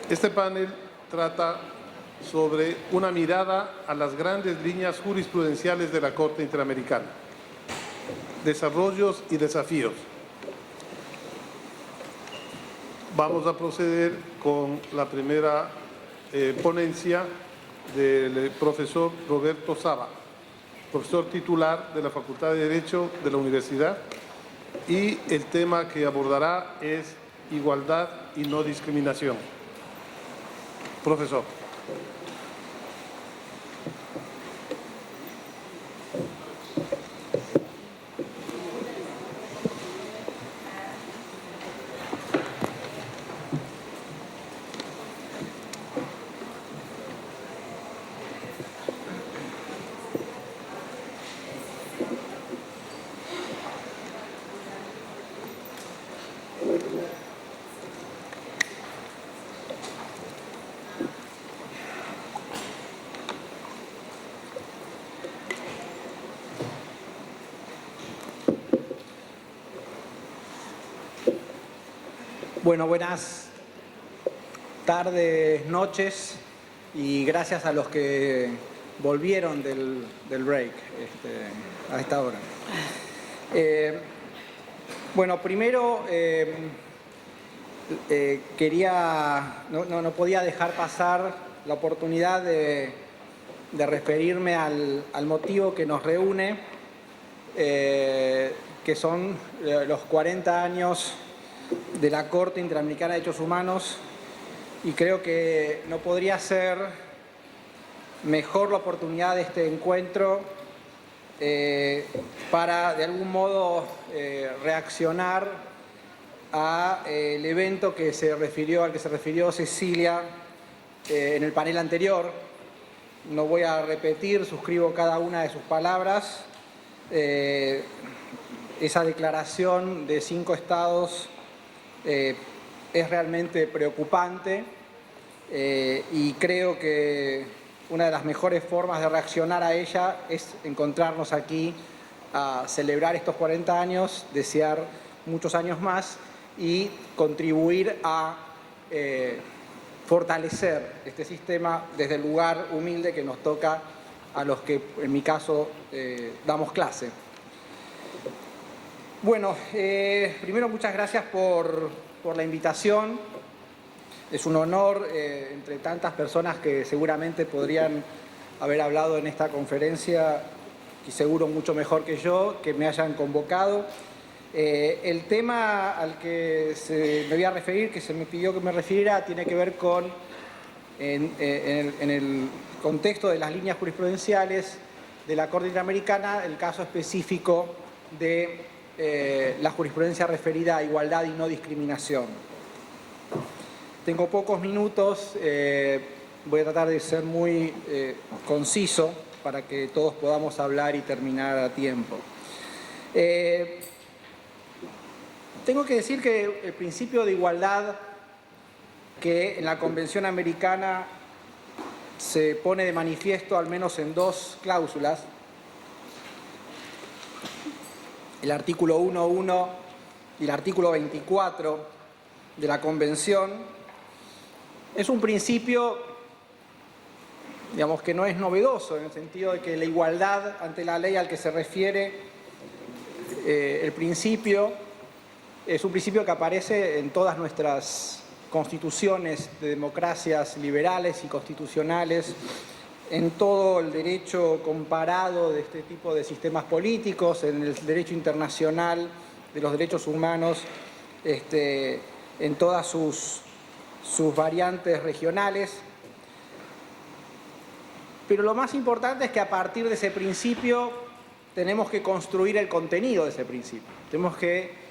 Este panel trata sobre una mirada a las grandes líneas jurisprudenciales de la Corte Interamericana, desarrollos y desafíos. Vamos a proceder con la primera ponencia del profesor Roberto Saba, profesor titular de la Facultad de Derecho de la Universidad, y el tema que abordará es igualdad y no discriminación. Profesor. Bueno, buenas tardes, noches, y gracias a los que volvieron del break a esta hora. Bueno, primero no podía dejar pasar la oportunidad de referirme al motivo que nos reúne, que son los 40 años de la Corte Interamericana de Derechos Humanos, y creo que no podría ser mejor la oportunidad de este encuentro para de algún modo reaccionar al evento al que se refirió Cecilia en el panel anterior. No voy a repetir, suscribo cada una de sus palabras. Esa declaración de 5 estados es realmente preocupante, y creo que una de las mejores formas de reaccionar a ella es encontrarnos aquí a celebrar estos 40 años, desear muchos años más y contribuir a fortalecer este sistema desde el lugar humilde que nos toca a los que, en mi caso, damos clase. Bueno, primero muchas gracias por la invitación. Es un honor, entre tantas personas que seguramente podrían haber hablado en esta conferencia, y seguro mucho mejor que yo, que me hayan convocado. El tema al que me voy a referir, que se me pidió que me refiriera, tiene que ver con, en el contexto de las líneas jurisprudenciales de la Corte Interamericana, el caso específico de la jurisprudencia referida a igualdad y no discriminación. Tengo pocos minutos, voy a tratar de ser muy conciso para que todos podamos hablar y terminar a tiempo. Tengo que decir que el principio de igualdad que en la Convención Americana se pone de manifiesto al menos en 2 cláusulas, el artículo 1.1 y el artículo 24 de la Convención, es un principio, digamos, que no es novedoso, en el sentido de que la igualdad ante la ley al que se refiere el principio es un principio que aparece en todas nuestras constituciones de democracias liberales y constitucionales, en todo el derecho comparado de este tipo de sistemas políticos, en el derecho internacional de los derechos humanos, en todas sus variantes regionales. Pero lo más importante es que a partir de ese principio tenemos que construir el contenido de ese principio. Tenemos que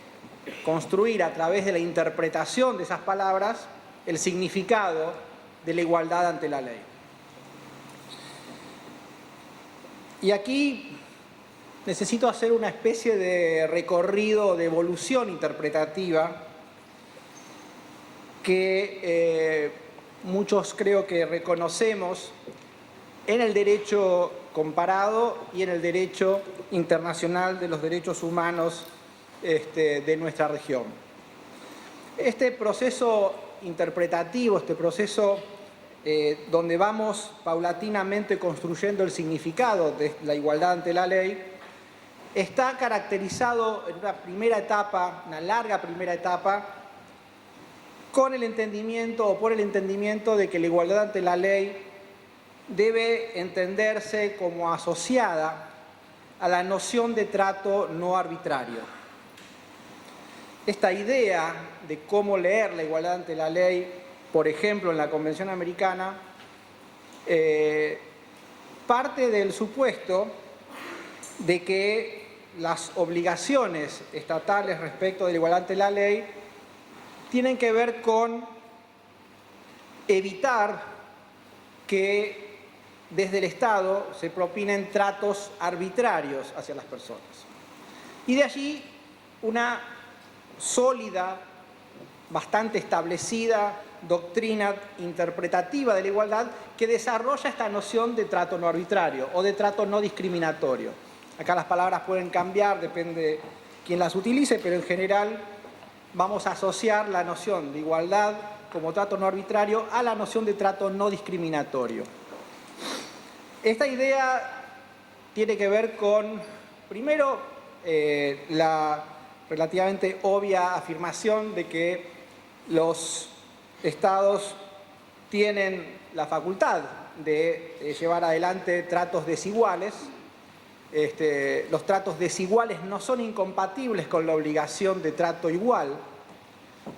construir a través de la interpretación de esas palabras el significado de la igualdad ante la ley. Y aquí necesito hacer una especie de recorrido de evolución interpretativa que muchos creo que reconocemos en el derecho comparado y en el derecho internacional de los derechos humanos de nuestra región. Este proceso interpretativo, este proceso donde vamos paulatinamente construyendo el significado de la igualdad ante la ley, está caracterizado en una primera etapa, una larga primera etapa, con el entendimiento o por el entendimiento de que la igualdad ante la ley debe entenderse como asociada a la noción de trato no arbitrario. Esta idea de cómo leer la igualdad ante la ley, por ejemplo, en la Convención Americana, parte del supuesto de que las obligaciones estatales respecto de la igualdad ante la ley tienen que ver con evitar que desde el Estado se propinen tratos arbitrarios hacia las personas. Y de allí una sólida, bastante establecida doctrina interpretativa de la igualdad que desarrolla esta noción de trato no arbitrario o de trato no discriminatorio. Acá las palabras pueden cambiar, depende de quién las utilice, pero en general vamos a asociar la noción de igualdad como trato no arbitrario a la noción de trato no discriminatorio. Esta idea tiene que ver con, primero, la relativamente obvia afirmación de que los estados tienen la facultad de llevar adelante tratos desiguales. Los tratos desiguales no son incompatibles con la obligación de trato igual,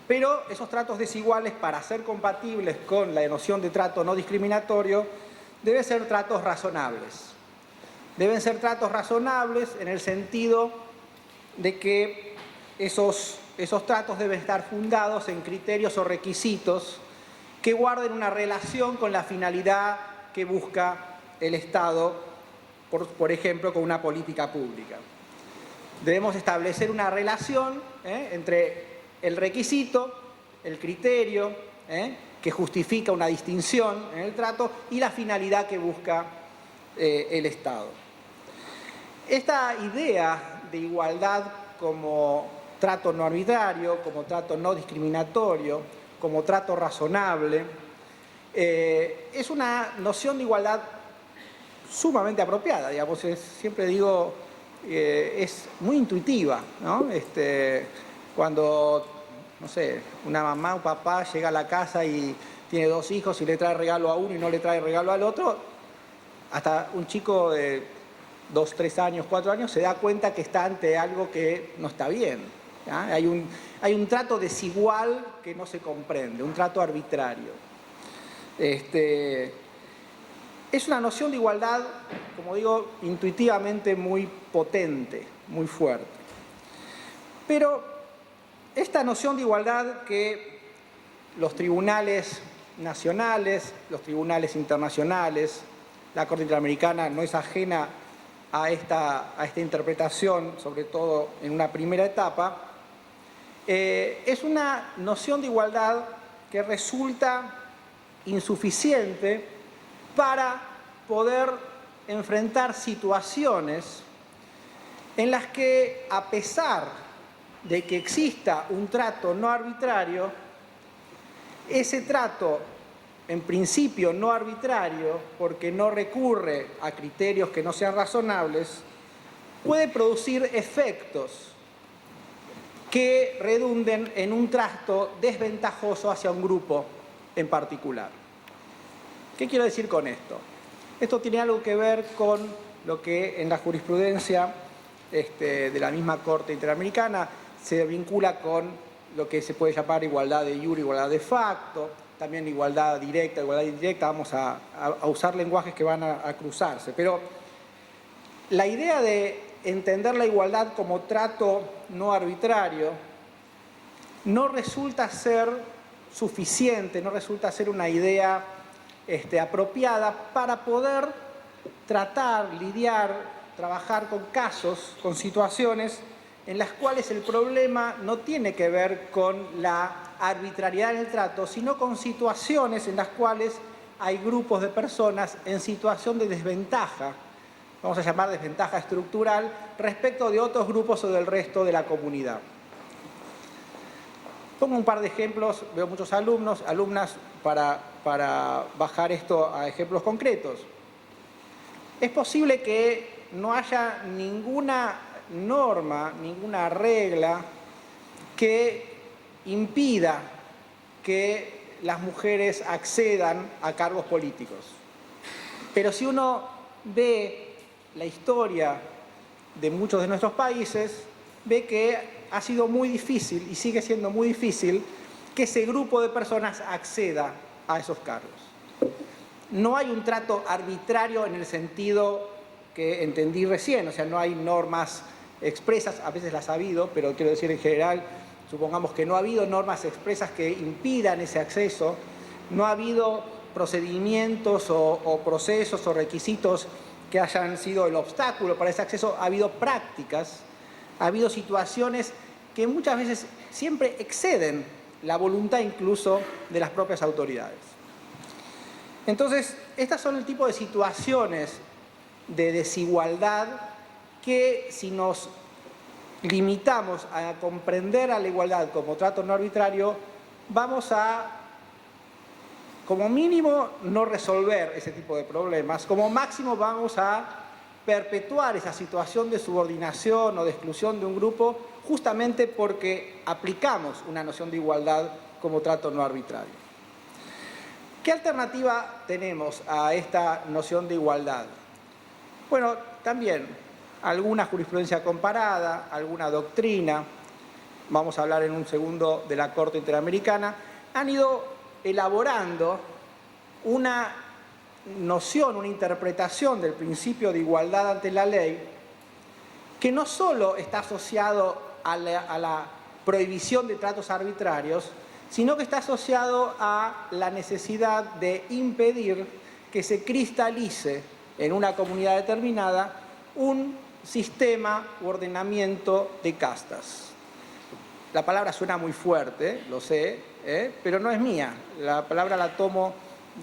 pero esos tratos desiguales, para ser compatibles con la noción de trato no discriminatorio, deben ser tratos razonables. Deben ser tratos razonables en el sentido de que esos tratos deben estar fundados en criterios o requisitos que guarden una relación con la finalidad que busca el Estado, por ejemplo, con una política pública. Debemos establecer una relación entre el requisito, el criterio, que justifica una distinción en el trato, y la finalidad que busca el Estado. Esta idea de igualdad como trato no arbitrario, como trato no discriminatorio, como trato razonable, es una noción de igualdad sumamente apropiada, digamos. Siempre digo, es muy intuitiva, ¿no? Cuando, no sé, una mamá o papá llega a la casa y tiene 2 hijos y le trae regalo a uno y no le trae regalo al otro, hasta un chico de 2, 3 años, 4 años se da cuenta que está ante algo que no está bien. ¿Ya? Hay un trato desigual que no se comprende, un trato arbitrario. Es una noción de igualdad, como digo, intuitivamente muy potente, muy fuerte. Pero esta noción de igualdad que los tribunales nacionales, los tribunales internacionales, la Corte Interamericana no es ajena a esta interpretación, sobre todo en una primera etapa, es una noción de igualdad que resulta insuficiente para poder enfrentar situaciones en las que, a pesar de que exista un trato no arbitrario, ese trato, en principio no arbitrario, porque no recurre a criterios que no sean razonables, puede producir efectos que redunden en un trato desventajoso hacia un grupo en particular. ¿Qué quiero decir con esto? Esto tiene algo que ver con lo que en la jurisprudencia de la misma Corte Interamericana se vincula con lo que se puede llamar igualdad de jure, igualdad de facto, también igualdad directa, igualdad indirecta. Vamos a usar lenguajes que van a cruzarse. Pero la idea de entender la igualdad como trato no arbitrario no resulta ser suficiente, no resulta ser una idea apropiada para poder tratar, lidiar, trabajar con casos, con situaciones en las cuales el problema no tiene que ver con la arbitrariedad en el trato, sino con situaciones en las cuales hay grupos de personas en situación de desventaja, vamos a llamar desventaja estructural, respecto de otros grupos o del resto de la comunidad. Pongo un par de ejemplos, veo muchos alumnos, alumnas, para bajar esto a ejemplos concretos. Es posible que no haya ninguna norma, ninguna regla que impida que las mujeres accedan a cargos políticos. Pero si uno ve la historia de muchos de nuestros países, ve que ha sido muy difícil y sigue siendo muy difícil que ese grupo de personas acceda a esos cargos. No hay un trato arbitrario en el sentido que entendí recién, o sea, no hay normas expresas, a veces las ha habido, pero quiero decir en general, supongamos que no ha habido normas expresas que impidan ese acceso, no ha habido procedimientos o procesos o requisitos que hayan sido el obstáculo para ese acceso, ha habido prácticas, ha habido situaciones que muchas veces siempre exceden la voluntad incluso de las propias autoridades. Entonces, estas son el tipo de situaciones de desigualdad que si nos limitamos a comprender a la igualdad como trato no arbitrario, vamos a, como mínimo, no resolver ese tipo de problemas, como máximo vamos a perpetuar esa situación de subordinación o de exclusión de un grupo justamente porque aplicamos una noción de igualdad como trato no arbitrario. ¿Qué alternativa tenemos a esta noción de igualdad? Bueno, también alguna jurisprudencia comparada, alguna doctrina, vamos a hablar en un segundo de la Corte Interamericana, han ido elaborando una noción, una interpretación del principio de igualdad ante la ley que no solo está asociado a la prohibición de tratos arbitrarios, sino que está asociado a la necesidad de impedir que se cristalice en una comunidad determinada un sistema u ordenamiento de castas. La palabra suena muy fuerte, lo sé, pero no es mía. La palabra la tomo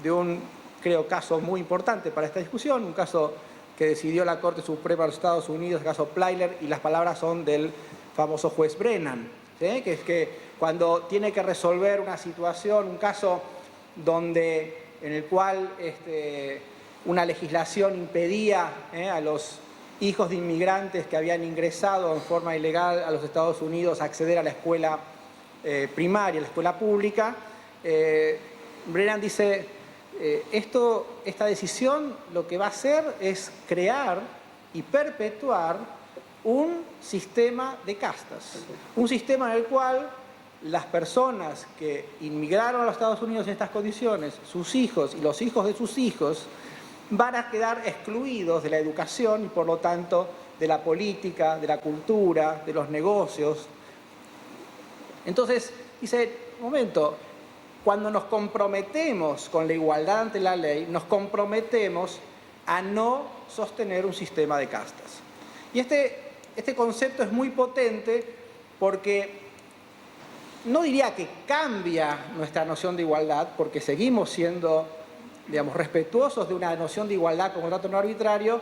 de un, creo, caso muy importante para esta discusión, un caso que decidió la Corte Suprema de los Estados Unidos, el caso Plyler, y las palabras son del famoso juez Brennan, que es que cuando tiene que resolver una situación, un caso en el cual una legislación impedía a los hijos de inmigrantes que habían ingresado en forma ilegal a los Estados Unidos acceder a la escuela primaria, a la escuela pública, Brennan dice, esta decisión lo que va a hacer es crear y perpetuar un sistema de castas, un sistema en el cual las personas que inmigraron a los Estados Unidos en estas condiciones, sus hijos y los hijos de sus hijos, van a quedar excluidos de la educación y por lo tanto de la política, de la cultura, de los negocios. Entonces, dice, un momento, cuando nos comprometemos con la igualdad ante la ley, nos comprometemos a no sostener un sistema de castas. Y este concepto es muy potente porque no diría que cambia nuestra noción de igualdad, porque seguimos siendo, digamos, respetuosos de una noción de igualdad como trato no arbitrario,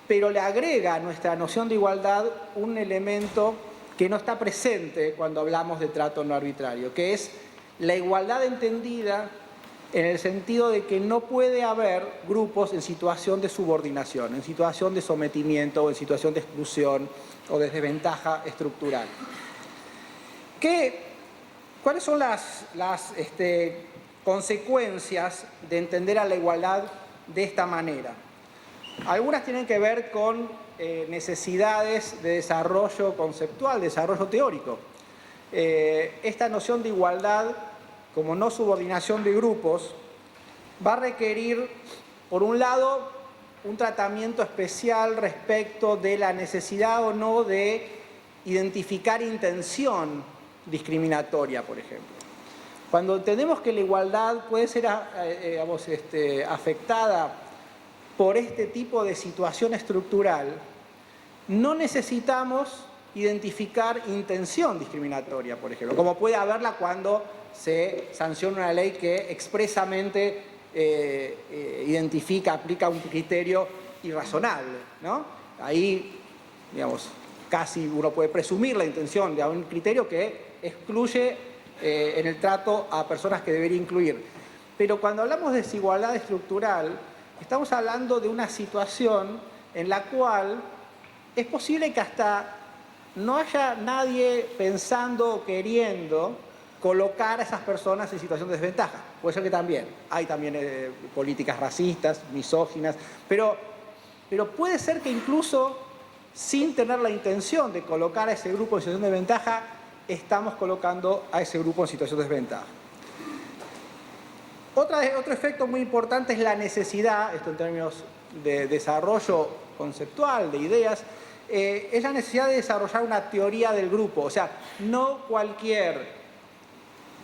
pero le agrega a nuestra noción de igualdad un elemento que no está presente cuando hablamos de trato no arbitrario, que es la igualdad entendida en el sentido de que no puede haber grupos en situación de subordinación, en situación de sometimiento o en situación de exclusión o de desventaja estructural. ¿Cuáles son las consecuencias de entender a la igualdad de esta manera? Algunas tienen que ver con necesidades de desarrollo conceptual, de desarrollo teórico. Esta noción de igualdad como no subordinación de grupos va a requerir, por un lado, un tratamiento especial respecto de la necesidad o no de identificar intención discriminatoria, por ejemplo. Cuando entendemos que la igualdad puede ser afectada por este tipo de situación estructural, no necesitamos identificar intención discriminatoria, por ejemplo, como puede haberla cuando se sanciona una ley que expresamente identifica, aplica un criterio irrazonable, ¿no? Ahí, digamos, casi uno puede presumir la intención de un criterio que excluye en el trato a personas que debería incluir. Pero cuando hablamos de desigualdad estructural, estamos hablando de una situación en la cual es posible que hasta no haya nadie pensando o queriendo colocar a esas personas en situación de desventaja. Puede ser que también. Hay también políticas racistas, misóginas, pero puede ser que incluso sin tener la intención de colocar a ese grupo en situación de desventaja, estamos colocando a ese grupo en situación de desventaja. Otro efecto muy importante es la necesidad, esto en términos de desarrollo conceptual, de ideas, es la necesidad de desarrollar una teoría del grupo. O sea, no cualquier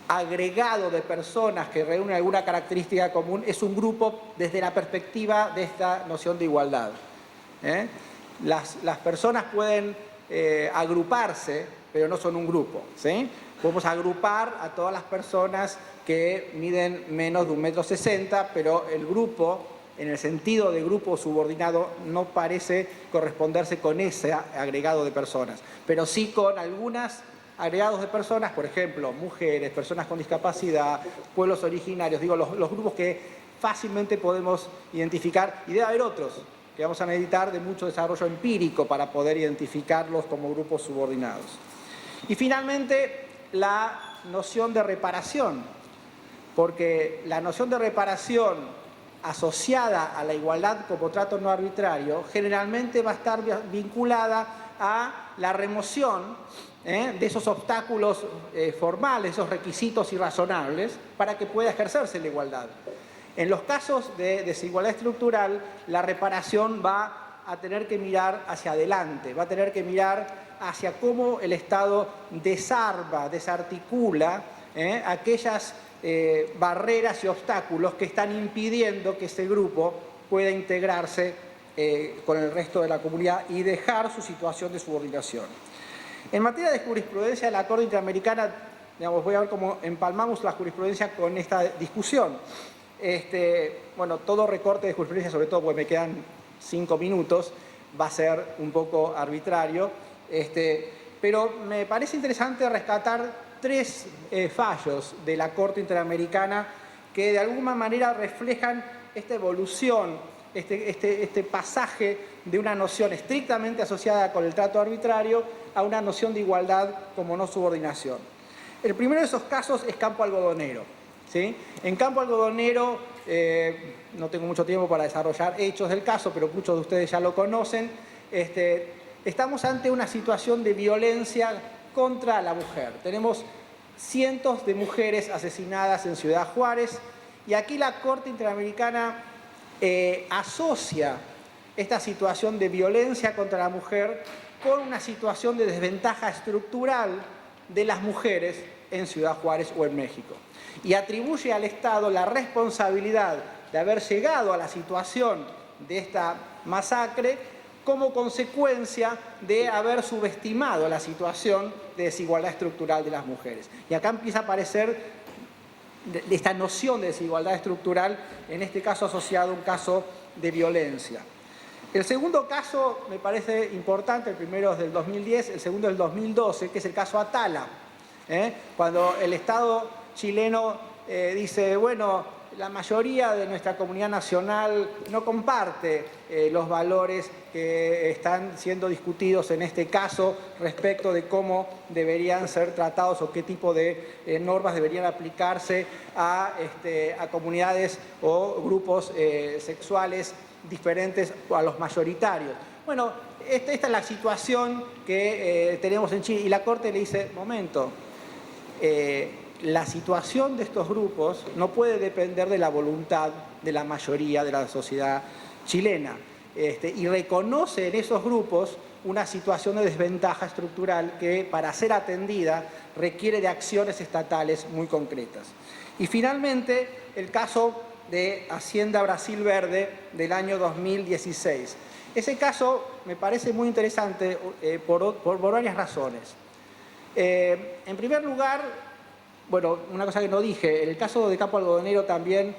agregado de personas que reúnen alguna característica común es un grupo desde la perspectiva de esta noción de igualdad. Las personas pueden agruparse, pero no son un grupo, ¿sí? Podemos agrupar a todas las personas que miden menos de 1,60 m, pero el grupo, en el sentido de grupo subordinado, no parece corresponderse con ese agregado de personas, pero sí con algunos agregados de personas, por ejemplo, mujeres, personas con discapacidad, pueblos originarios, digo, los grupos que fácilmente podemos identificar, y debe haber otros que vamos a necesitar de mucho desarrollo empírico para poder identificarlos como grupos subordinados. Y finalmente, la noción de reparación, porque la noción de reparación asociada a la igualdad como trato no arbitrario generalmente va a estar vinculada a la remoción de esos obstáculos formales, esos requisitos irrazonables para que pueda ejercerse la igualdad. En los casos de desigualdad estructural, la reparación va a tener que mirar hacia adelante, va a tener que mirar hacia cómo el Estado desarma, desarticula aquellas barreras y obstáculos que están impidiendo que ese grupo pueda integrarse con el resto de la comunidad y dejar su situación de subordinación. En materia de jurisprudencia de la Corte Interamericana, digamos, voy a ver cómo empalmamos la jurisprudencia con esta discusión. Bueno, todo recorte de jurisprudencia, sobre todo porque me quedan 5 minutos, va a ser un poco arbitrario, pero me parece interesante rescatar 3 fallos de la Corte Interamericana que de alguna manera reflejan esta evolución, este pasaje de una noción estrictamente asociada con el trato arbitrario a una noción de igualdad como no subordinación. El primero de esos casos es Campo Algodonero, ¿sí? En Campo Algodonero, no tengo mucho tiempo para desarrollar hechos del caso, pero muchos de ustedes ya lo conocen, estamos ante una situación de violencia contra la mujer. Tenemos cientos de mujeres asesinadas en Ciudad Juárez y aquí la Corte Interamericana asocia esta situación de violencia contra la mujer con una situación de desventaja estructural de las mujeres en Ciudad Juárez o en México. Y atribuye al Estado la responsabilidad de haber llegado a la situación de esta masacre como consecuencia de haber subestimado la situación de desigualdad estructural de las mujeres. Y acá empieza a aparecer esta noción de desigualdad estructural, en este caso asociado a un caso de violencia. El segundo caso me parece importante, el primero es del 2010, el segundo es del 2012, que es el caso Atala, cuando el Estado chileno dice, bueno, la mayoría de nuestra comunidad nacional no comparte los valores que están siendo discutidos en este caso respecto de cómo deberían ser tratados o qué tipo de normas deberían aplicarse a comunidades o grupos sexuales diferentes a los mayoritarios. Bueno, esta es la situación que tenemos en Chile y la Corte le dice, momento, la situación de estos grupos no puede depender de la voluntad de la mayoría de la sociedad chilena y reconoce en esos grupos una situación de desventaja estructural que para ser atendida requiere de acciones estatales muy concretas. Y finalmente el caso de Hacienda Brasil Verde del año 2016. Ese caso me parece muy interesante por varias razones. En primer lugar, bueno, una cosa que no dije, en el caso de Campo Algodonero también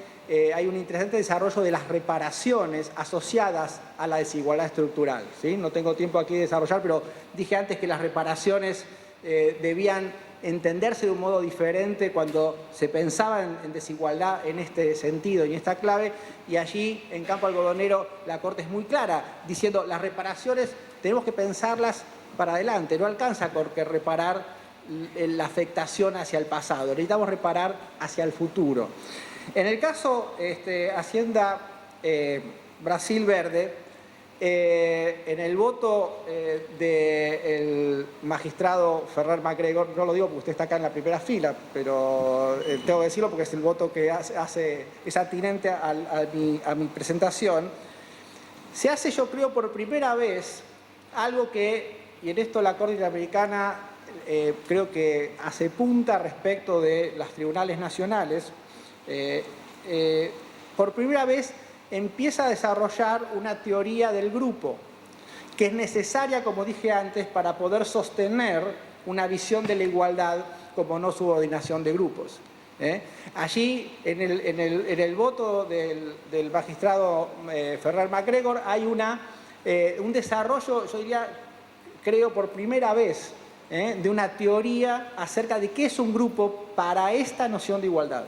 hay un interesante desarrollo de las reparaciones asociadas a la desigualdad estructural, ¿sí? No tengo tiempo aquí de desarrollar, pero dije antes que las reparaciones debían entenderse de un modo diferente cuando se pensaba en desigualdad en este sentido y en esta clave, y allí en Campo Algodonero la Corte es muy clara, diciendo las reparaciones tenemos que pensarlas para adelante, no alcanza porque reparar la afectación hacia el pasado, necesitamos reparar hacia el futuro. En el caso Hacienda Brasil Verde, en el voto del magistrado Ferrer MacGregor, no lo digo porque usted está acá en la primera fila, pero tengo que decirlo porque es el voto que es atinente a mi presentación, se hace, yo creo, por primera vez algo que, y en esto la Corte Interamericana creo que hace punta respecto de los tribunales nacionales, por primera vez empieza a desarrollar una teoría del grupo que es necesaria, como dije antes, para poder sostener una visión de la igualdad como no subordinación de grupos. Allí, en el voto del magistrado Ferrer MacGregor, hay un desarrollo, yo diría, creo por primera vez, de una teoría acerca de qué es un grupo para esta noción de igualdad.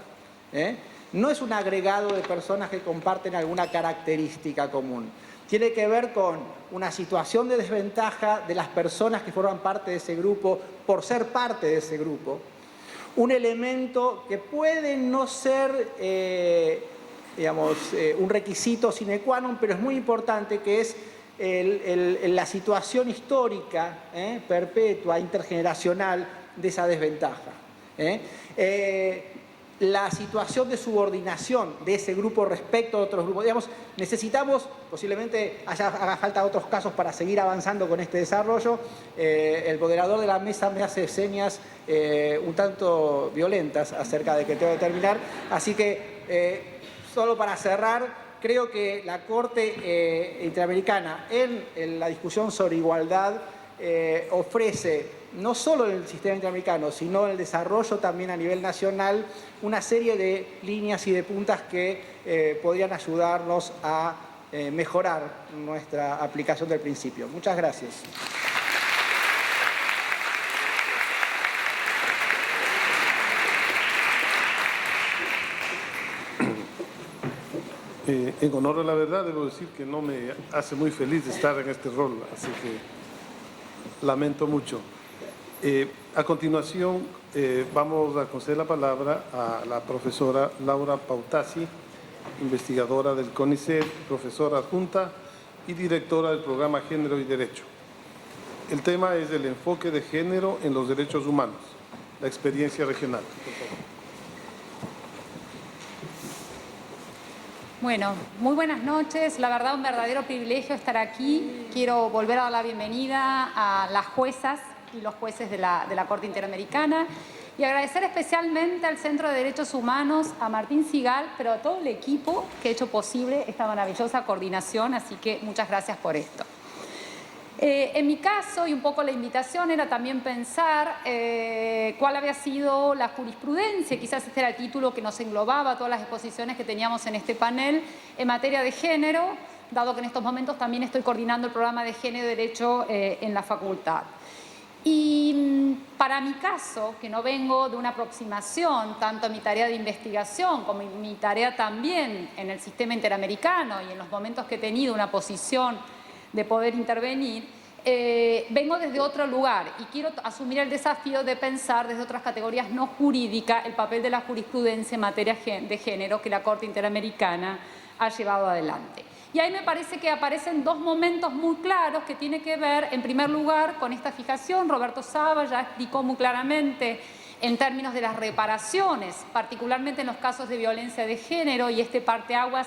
No es un agregado de personas que comparten alguna característica común. Tiene que ver con una situación de desventaja de las personas que forman parte de ese grupo por ser parte de ese grupo. Un elemento que puede no ser, un requisito sine qua non, pero es muy importante, que es la situación histórica, perpetua, intergeneracional de esa desventaja. La situación de subordinación de ese grupo respecto a otros grupos. Digamos, necesitamos, posiblemente haga falta otros casos para seguir avanzando con este desarrollo. El moderador de la mesa me hace señas un tanto violentas acerca de que tengo que terminar. Así que, solo para cerrar, creo que la Corte Interamericana en la discusión sobre igualdad ofrece, no solo en el sistema interamericano, sino en el desarrollo también a nivel nacional, una serie de líneas y de puntas que podrían ayudarnos a mejorar nuestra aplicación del principio. Muchas gracias. En honor a la verdad, debo decir que no me hace muy feliz estar en este rol, así que lamento mucho. A continuación, vamos a conceder la palabra a la profesora Laura Pautasi, investigadora del CONICET, profesora adjunta y directora del programa Género y Derecho. El tema es el enfoque de género en los derechos humanos, la experiencia regional. Bueno, muy buenas noches. La verdad, un verdadero privilegio estar aquí. Quiero volver a dar la bienvenida a las juezas y los jueces de la Corte Interamericana y agradecer especialmente al Centro de Derechos Humanos, a Martín Sigal, pero a todo el equipo que ha hecho posible esta maravillosa coordinación, así que muchas gracias por esto. En mi caso, y un poco la invitación era también pensar cuál había sido la jurisprudencia, quizás este era el título que nos englobaba todas las exposiciones que teníamos en este panel en materia de género, dado que en estos momentos también estoy coordinando el programa de Género y Derecho en la facultad. Y para mi caso, que no vengo de una aproximación, tanto en mi tarea de investigación como en mi tarea también en el sistema interamericano y en los momentos que he tenido una posición de poder intervenir, vengo desde otro lugar y quiero asumir el desafío de pensar desde otras categorías no jurídicas el papel de la jurisprudencia en materia de género que la Corte Interamericana ha llevado adelante. Y ahí me parece que aparecen dos momentos muy claros que tienen que ver, en primer lugar, con esta fijación. Roberto Saba ya explicó muy claramente en términos de las reparaciones, particularmente en los casos de violencia de género y este parteaguas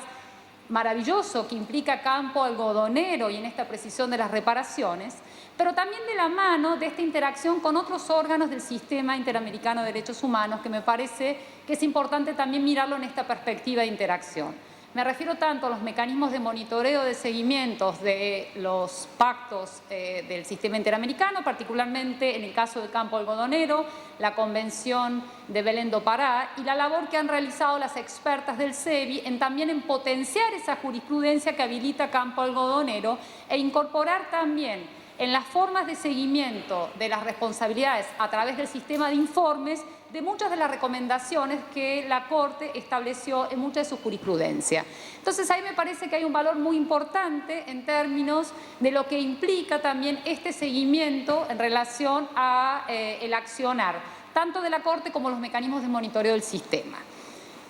maravilloso que implica Campo Algodonero y en esta precisión de las reparaciones, pero también de la mano de esta interacción con otros órganos del Sistema Interamericano de Derechos Humanos, que me parece que es importante también mirarlo en esta perspectiva de interacción. Me refiero tanto a los mecanismos de monitoreo de seguimientos de los pactos del sistema interamericano, particularmente en el caso del Campo Algodonero, la Convención de Belém do Pará y la labor que han realizado las expertas del CEBI también en potenciar esa jurisprudencia que habilita Campo Algodonero e incorporar también en las formas de seguimiento de las responsabilidades a través del sistema de informes de muchas de las recomendaciones que la Corte estableció en mucha de su jurisprudencia. Entonces, ahí me parece que hay un valor muy importante en términos de lo que implica también este seguimiento en relación a el accionar, tanto de la Corte como los mecanismos de monitoreo del sistema.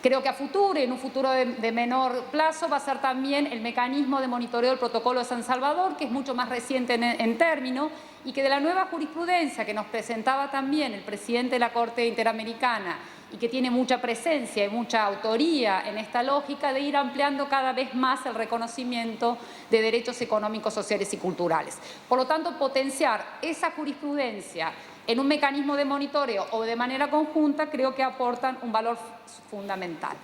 Creo que a futuro, y en un futuro de menor plazo, va a ser también el mecanismo de monitoreo del Protocolo de San Salvador, que es mucho más reciente en término, y que de la nueva jurisprudencia que nos presentaba también el presidente de la Corte Interamericana, y que tiene mucha presencia y mucha autoría en esta lógica de ir ampliando cada vez más el reconocimiento de derechos económicos, sociales y culturales. Por lo tanto, potenciar esa jurisprudencia en un mecanismo de monitoreo o de manera conjunta, creo que aportan un valor fundamental.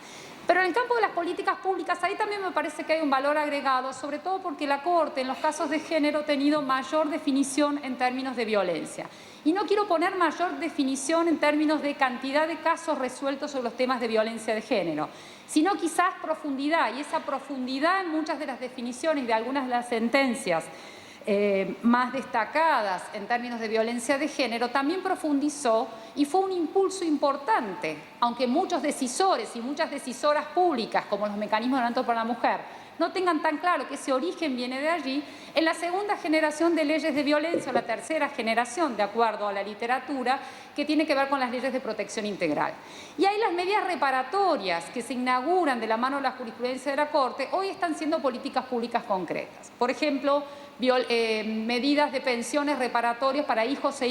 Pero en el campo de las políticas públicas, ahí también me parece que hay un valor agregado, sobre todo porque la Corte, en los casos de género, ha tenido mayor definición en términos de violencia. Y no quiero poner mayor definición en términos de cantidad de casos resueltos sobre los temas de violencia de género, sino quizás profundidad, y esa profundidad en muchas de las definiciones de algunas de las sentencias más destacadas en términos de violencia de género, también profundizó y fue un impulso importante, aunque muchos decisores y muchas decisoras públicas, como los mecanismos de mandato para la mujer, no tengan tan claro que ese origen viene de allí, en la segunda generación de leyes de violencia, o la tercera generación, de acuerdo a la literatura, que tiene que ver con las leyes de protección integral. Y ahí las medidas reparatorias que se inauguran de la mano de la jurisprudencia de la Corte, hoy están siendo políticas públicas concretas. Por ejemplo, medidas de pensiones reparatorias para hijos e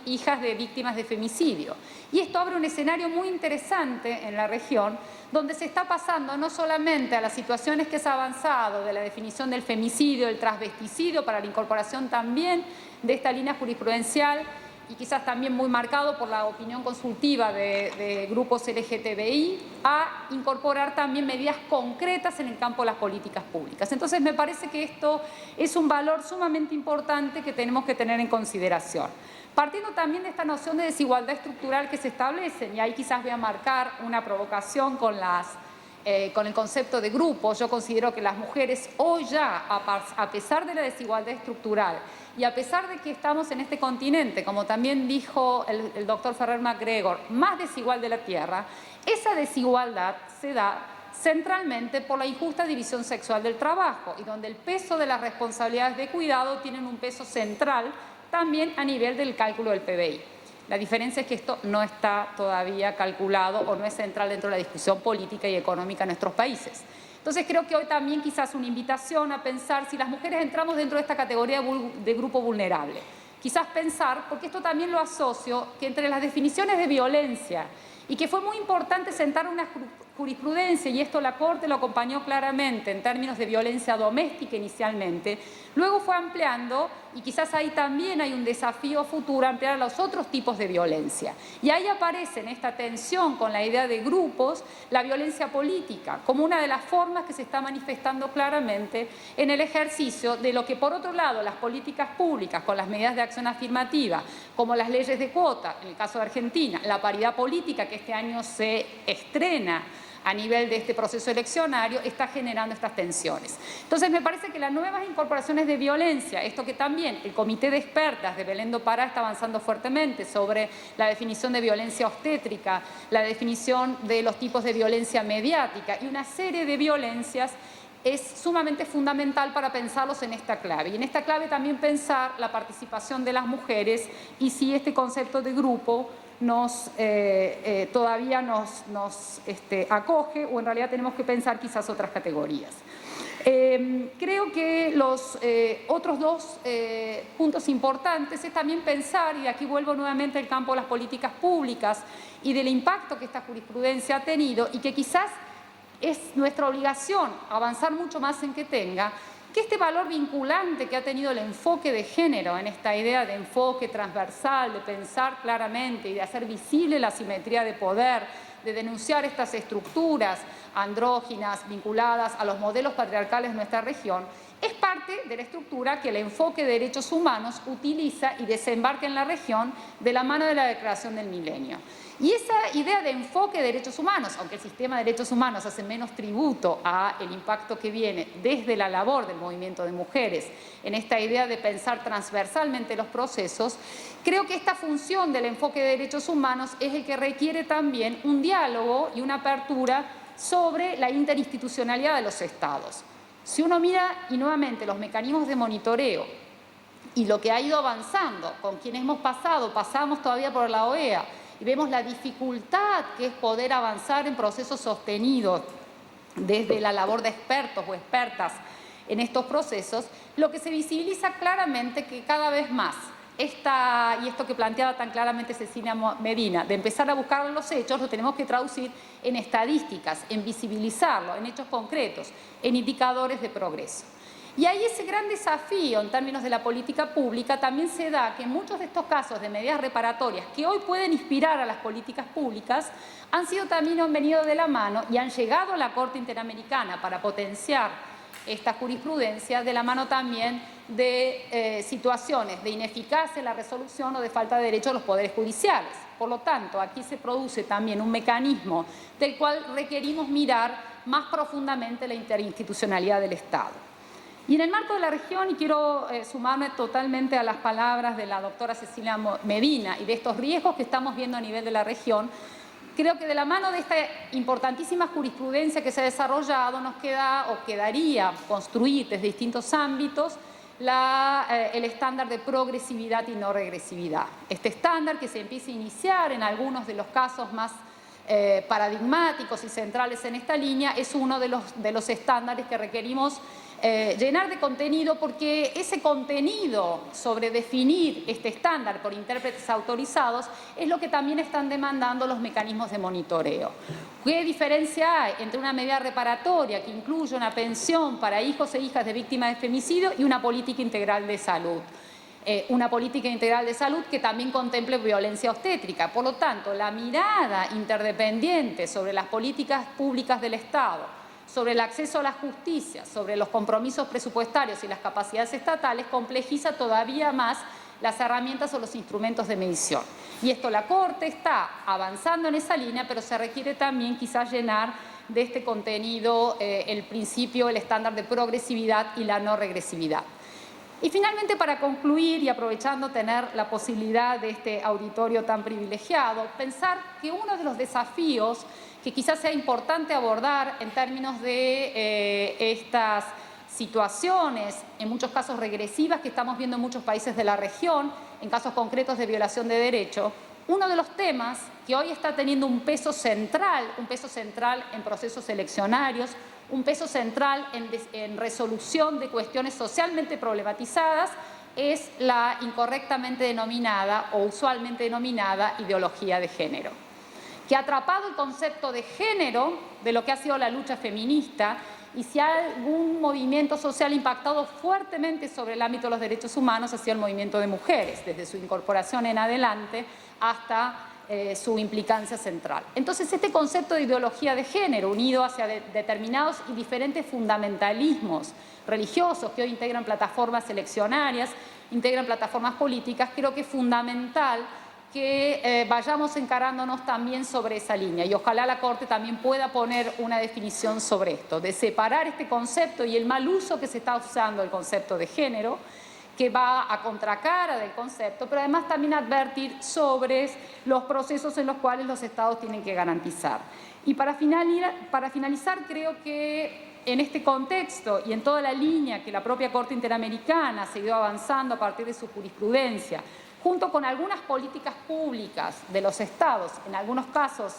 hijas de víctimas de femicidio. Y esto abre un escenario muy interesante en la región, donde se está pasando no solamente a las situaciones que se ha avanzado de la definición del femicidio, del transvesticidio, para la incorporación también de esta línea jurisprudencial, y quizás también muy marcado por la opinión consultiva de grupos LGTBI, a incorporar también medidas concretas en el campo de las políticas públicas. Entonces, me parece que esto es un valor sumamente importante que tenemos que tener en consideración. Partiendo también de esta noción de desigualdad estructural que se establece, y ahí quizás voy a marcar una provocación con el concepto de grupo. Yo considero que las mujeres hoy ya, a pesar de la desigualdad estructural y a pesar de que estamos en este continente, como también dijo el doctor Ferrer MacGregor, más desigual de la Tierra, esa desigualdad se da centralmente por la injusta división sexual del trabajo, y donde el peso de las responsabilidades de cuidado tienen un peso central también a nivel del cálculo del PBI. La diferencia es que esto no está todavía calculado o no es central dentro de la discusión política y económica en nuestros países. Entonces, creo que hoy también quizás una invitación a pensar si las mujeres entramos dentro de esta categoría de grupo vulnerable. Quizás pensar, porque esto también lo asocio, que entre las definiciones de violencia y que fue muy importante sentar una jurisprudencia, y esto la Corte lo acompañó claramente en términos de violencia doméstica inicialmente, luego fue ampliando, y quizás ahí también hay un desafío futuro, ampliar a los otros tipos de violencia. Y ahí aparece en esta tensión con la idea de grupos la violencia política, como una de las formas que se está manifestando claramente en el ejercicio de lo que, por otro lado, las políticas públicas, con las medidas de acción afirmativa, como las leyes de cuota, en el caso de Argentina, la paridad política que este año se estrena a nivel de este proceso eleccionario, está generando estas tensiones. Entonces, me parece que las nuevas incorporaciones de violencia, esto que también el Comité de Expertas de Belén do Pará está avanzando fuertemente sobre la definición de violencia obstétrica, la definición de los tipos de violencia mediática y una serie de violencias, es sumamente fundamental para pensarlos en esta clave. Y en esta clave también pensar la participación de las mujeres y si este concepto de grupo todavía nos acoge, o en realidad tenemos que pensar quizás otras categorías. Creo que los otros dos puntos importantes es también pensar, y aquí vuelvo nuevamente al campo de las políticas públicas y del impacto que esta jurisprudencia ha tenido, y que quizás es nuestra obligación avanzar mucho más en que tenga, que este valor vinculante que ha tenido el enfoque de género en esta idea de enfoque transversal, de pensar claramente y de hacer visible la asimetría de poder, de denunciar estas estructuras andróginas vinculadas a los modelos patriarcales de nuestra región, es parte de la estructura que el enfoque de derechos humanos utiliza y desembarca en la región de la mano de la Declaración del Milenio. Y esa idea de enfoque de derechos humanos, aunque el sistema de derechos humanos hace menos tributo a el impacto que viene desde la labor del movimiento de mujeres, en esta idea de pensar transversalmente los procesos, creo que esta función del enfoque de derechos humanos es el que requiere también un diálogo y una apertura sobre la interinstitucionalidad de los estados. Si uno mira, y nuevamente, los mecanismos de monitoreo y lo que ha ido avanzando, con quienes hemos pasamos todavía por la OEA, y vemos la dificultad que es poder avanzar en procesos sostenidos desde la labor de expertos o expertas en estos procesos, lo que se visibiliza claramente que cada vez más y esto que planteaba tan claramente Cecilia Medina, de empezar a buscar los hechos, lo tenemos que traducir en estadísticas, en visibilizarlo, en hechos concretos, en indicadores de progreso. Y ahí ese gran desafío en términos de la política pública también se da que muchos de estos casos de medidas reparatorias que hoy pueden inspirar a las políticas públicas han venido de la mano y han llegado a la Corte Interamericana para potenciar esta jurisprudencia de la mano también de situaciones de ineficacia en la resolución o de falta de derecho a los poderes judiciales. Por lo tanto, aquí se produce también un mecanismo del cual requerimos mirar más profundamente la interinstitucionalidad del Estado. Y en el marco de la región, y quiero sumarme totalmente a las palabras de la doctora Cecilia Medina y de estos riesgos que estamos viendo a nivel de la región, creo que de la mano de esta importantísima jurisprudencia que se ha desarrollado nos quedaría construir desde distintos ámbitos el estándar de progresividad y no regresividad. Este estándar que se empieza a iniciar en algunos de los casos más paradigmáticos y centrales en esta línea es uno de los estándares que requerimos llenar de contenido, porque ese contenido sobre definir este estándar por intérpretes autorizados es lo que también están demandando los mecanismos de monitoreo. ¿Qué diferencia hay entre una medida reparatoria que incluye una pensión para hijos e hijas de víctimas de femicidio y una política integral de salud? Una política integral de salud que también contemple violencia obstétrica. Por lo tanto, la mirada interdependiente sobre las políticas públicas del Estado, sobre el acceso a la justicia, sobre los compromisos presupuestarios y las capacidades estatales, complejiza todavía más las herramientas o los instrumentos de medición. Y esto la Corte está avanzando en esa línea, pero se requiere también quizás llenar de este contenido el principio, el estándar de progresividad y la no regresividad. Y finalmente, para concluir y aprovechando tener la posibilidad de este auditorio tan privilegiado, pensar que uno de los desafíos que quizás sea importante abordar en términos de estas situaciones, en muchos casos regresivas que estamos viendo en muchos países de la región, en casos concretos de violación de derecho, uno de los temas que hoy está teniendo un peso central en procesos eleccionarios, un peso central en resolución de cuestiones socialmente problematizadas, es la incorrectamente denominada o usualmente denominada ideología de género, que ha atrapado el concepto de género de lo que ha sido la lucha feminista, y si algún movimiento social impactado fuertemente sobre el ámbito de los derechos humanos ha sido el movimiento de mujeres, desde su incorporación en adelante hasta su implicancia central. Entonces, este concepto de ideología de género, unido hacia determinados y diferentes fundamentalismos religiosos que hoy integran plataformas eleccionarias, integran plataformas políticas, creo que es fundamental que vayamos encarándonos también sobre esa línea, y ojalá la Corte también pueda poner una definición sobre esto, de separar este concepto y el mal uso que se está usando del concepto de género, que va a contracara del concepto, pero además también advertir sobre los procesos en los cuales los estados tienen que garantizar. Y para finalizar, creo que en este contexto y en toda la línea que la propia Corte Interamericana ha seguido avanzando a partir de su jurisprudencia, junto con algunas políticas públicas de los estados, en algunos casos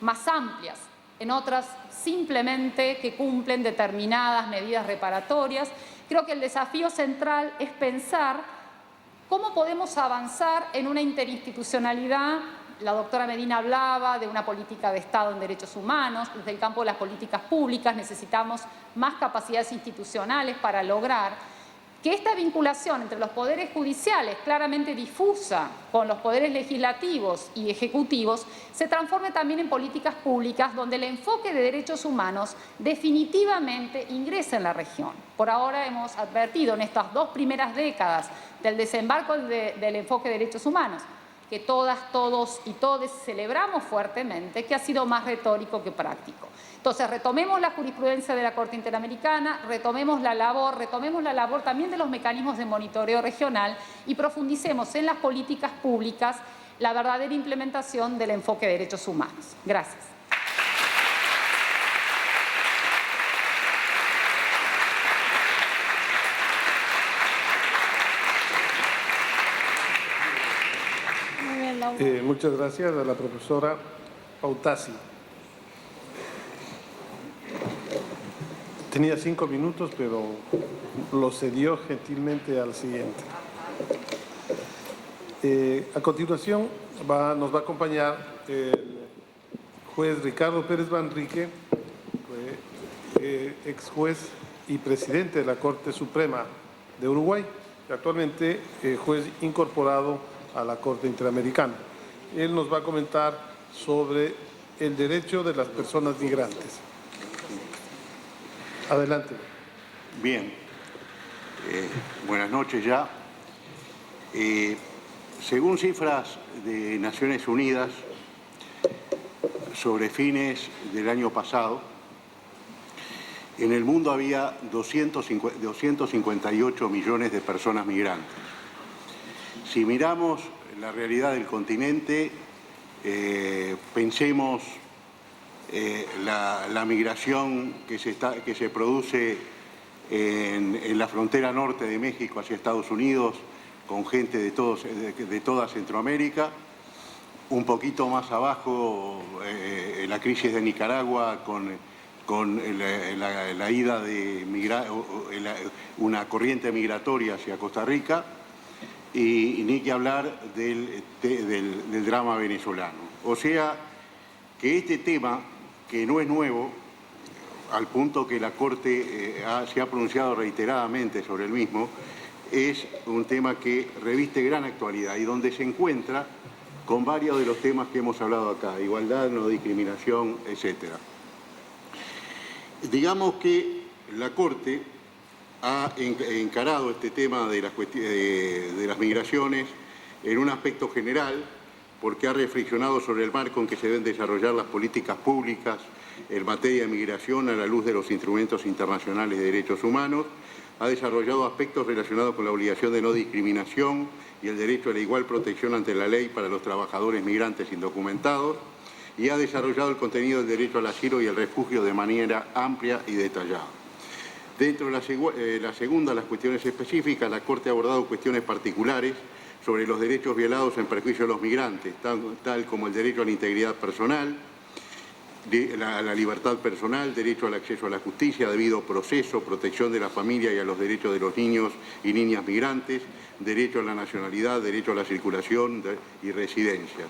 más amplias, en otras simplemente que cumplen determinadas medidas reparatorias, creo que el desafío central es pensar cómo podemos avanzar en una interinstitucionalidad. La doctora Medina hablaba de una política de Estado en derechos humanos. Desde el campo de las políticas públicas necesitamos más capacidades institucionales para lograr que esta vinculación entre los poderes judiciales, claramente difusa con los poderes legislativos y ejecutivos, se transforme también en políticas públicas donde el enfoque de derechos humanos definitivamente ingresa en la región. Por ahora hemos advertido en estas 2 primeras décadas del desembarco del enfoque de derechos humanos, que todas, todos y todes celebramos fuertemente, que ha sido más retórico que práctico. Entonces, retomemos la jurisprudencia de la Corte Interamericana, retomemos la labor también de los mecanismos de monitoreo regional y profundicemos en las políticas públicas la verdadera implementación del enfoque de derechos humanos. Gracias. Muy bien, Laura. Muchas gracias a la profesora Pautasi. Tenía 5 minutos, pero lo cedió gentilmente al siguiente. A continuación nos va a acompañar el juez Ricardo Pérez Manrique, ex juez y presidente de la Corte Suprema de Uruguay, y actualmente juez incorporado a la Corte Interamericana. Él nos va a comentar sobre el derecho de las personas migrantes. Adelante. Bien, buenas noches ya. Según cifras de Naciones Unidas, sobre fines del año pasado, en el mundo había 258 millones de personas migrantes. Si miramos la realidad del continente, pensemos la migración que se produce en la frontera norte de México hacia Estados Unidos, con gente de toda Centroamérica, un poquito más abajo la crisis de Nicaragua con la ida de una corriente migratoria hacia Costa Rica, y ni que hablar del drama venezolano. O sea que este tema, que no es nuevo, al punto que la Corte se ha pronunciado reiteradamente sobre el mismo, es un tema que reviste gran actualidad y donde se encuentra con varios de los temas que hemos hablado acá: igualdad, no discriminación, etc. Digamos que la Corte ha encarado este tema de las migraciones en un aspecto general, porque ha reflexionado sobre el marco en que se deben desarrollar las políticas públicas en materia de migración a la luz de los instrumentos internacionales de derechos humanos, ha desarrollado aspectos relacionados con la obligación de no discriminación y el derecho a la igual protección ante la ley para los trabajadores migrantes indocumentados, y ha desarrollado el contenido del derecho al asilo y el refugio de manera amplia y detallada. Dentro de la segunda, las cuestiones específicas, la Corte ha abordado cuestiones particulares sobre los derechos violados en perjuicio de los migrantes, tal como el derecho a la integridad personal, a la libertad personal, derecho al acceso a la justicia, debido proceso, protección de la familia y a los derechos de los niños y niñas migrantes, derecho a la nacionalidad, derecho a la circulación y residencia.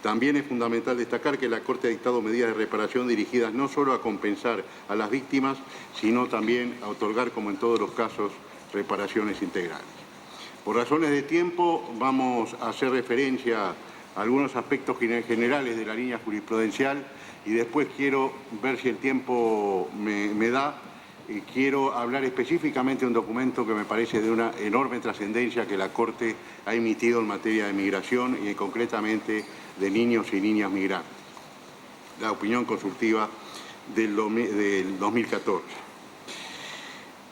También es fundamental destacar que la Corte ha dictado medidas de reparación dirigidas no solo a compensar a las víctimas, sino también a otorgar, como en todos los casos, reparaciones integrales. Por razones de tiempo vamos a hacer referencia a algunos aspectos generales de la línea jurisprudencial y después quiero ver si el tiempo me da. Quiero hablar específicamente de un documento que me parece de una enorme trascendencia que la Corte ha emitido en materia de migración y concretamente de niños y niñas migrantes. La opinión consultiva del 2014.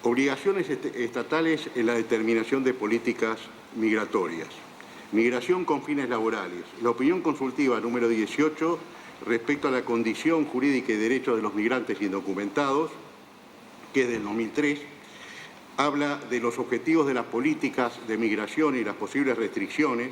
Obligaciones estatales en la determinación de políticas migratorias. Migración con fines laborales. La opinión consultiva número 18 respecto a la condición jurídica y derecho de los migrantes indocumentados, que es del 2003, habla de los objetivos de las políticas de migración y las posibles restricciones.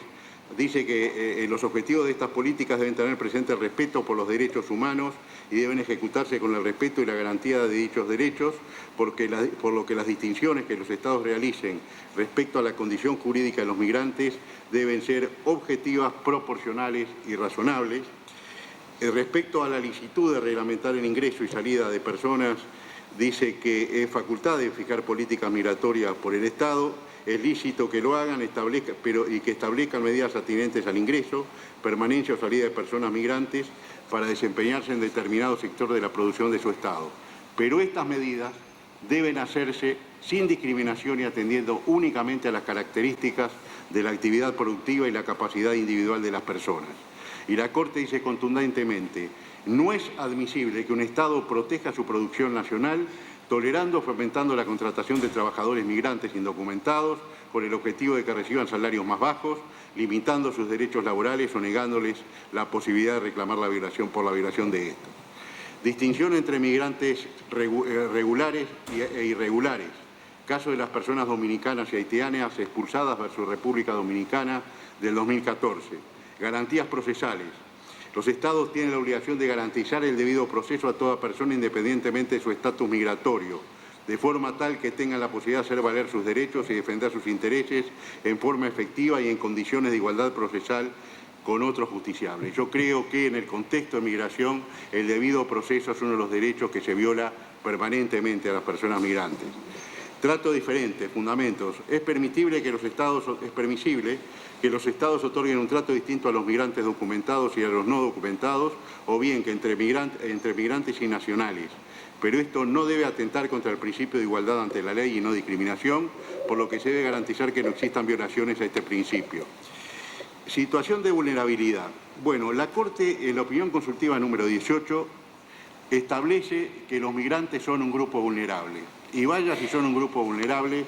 Dice que los objetivos de estas políticas deben tener presente el respeto por los derechos humanos y deben ejecutarse con el respeto y la garantía de dichos derechos, por lo que las distinciones que los Estados realicen respecto a la condición jurídica de los migrantes deben ser objetivas, proporcionales y razonables. Respecto a la licitud de reglamentar el ingreso y salida de personas dice que es facultad de fijar políticas migratorias por el Estado, es lícito que lo hagan y que establezcan medidas atinentes al ingreso, permanencia o salida de personas migrantes para desempeñarse en determinado sector de la producción de su Estado. Pero estas medidas deben hacerse sin discriminación y atendiendo únicamente a las características de la actividad productiva y la capacidad individual de las personas. Y la Corte dice contundentemente: no es admisible que un Estado proteja su producción nacional tolerando o fomentando la contratación de trabajadores migrantes indocumentados con el objetivo de que reciban salarios más bajos, limitando sus derechos laborales o negándoles la posibilidad de reclamar la violación por la violación de estos. Distinción entre migrantes regulares e irregulares. Caso de las personas dominicanas y haitianas expulsadas versus República Dominicana del 2014. Garantías procesales. Los Estados tienen la obligación de garantizar el debido proceso a toda persona independientemente de su estatus migratorio, de forma tal que tengan la posibilidad de hacer valer sus derechos y defender sus intereses en forma efectiva y en condiciones de igualdad procesal con otros justiciables. Yo creo que en el contexto de migración el debido proceso es uno de los derechos que se viola permanentemente a las personas migrantes. Trato diferente, fundamentos. Es permisible que los Estados otorguen un trato distinto a los migrantes documentados y a los no documentados, o bien que entre migrantes y nacionales. Pero esto no debe atentar contra el principio de igualdad ante la ley y no discriminación, por lo que se debe garantizar que no existan violaciones a este principio. Situación de vulnerabilidad. Bueno, la Corte, en la opinión consultiva número 18, establece que los migrantes son un grupo vulnerable. Y vaya si son un grupo vulnerable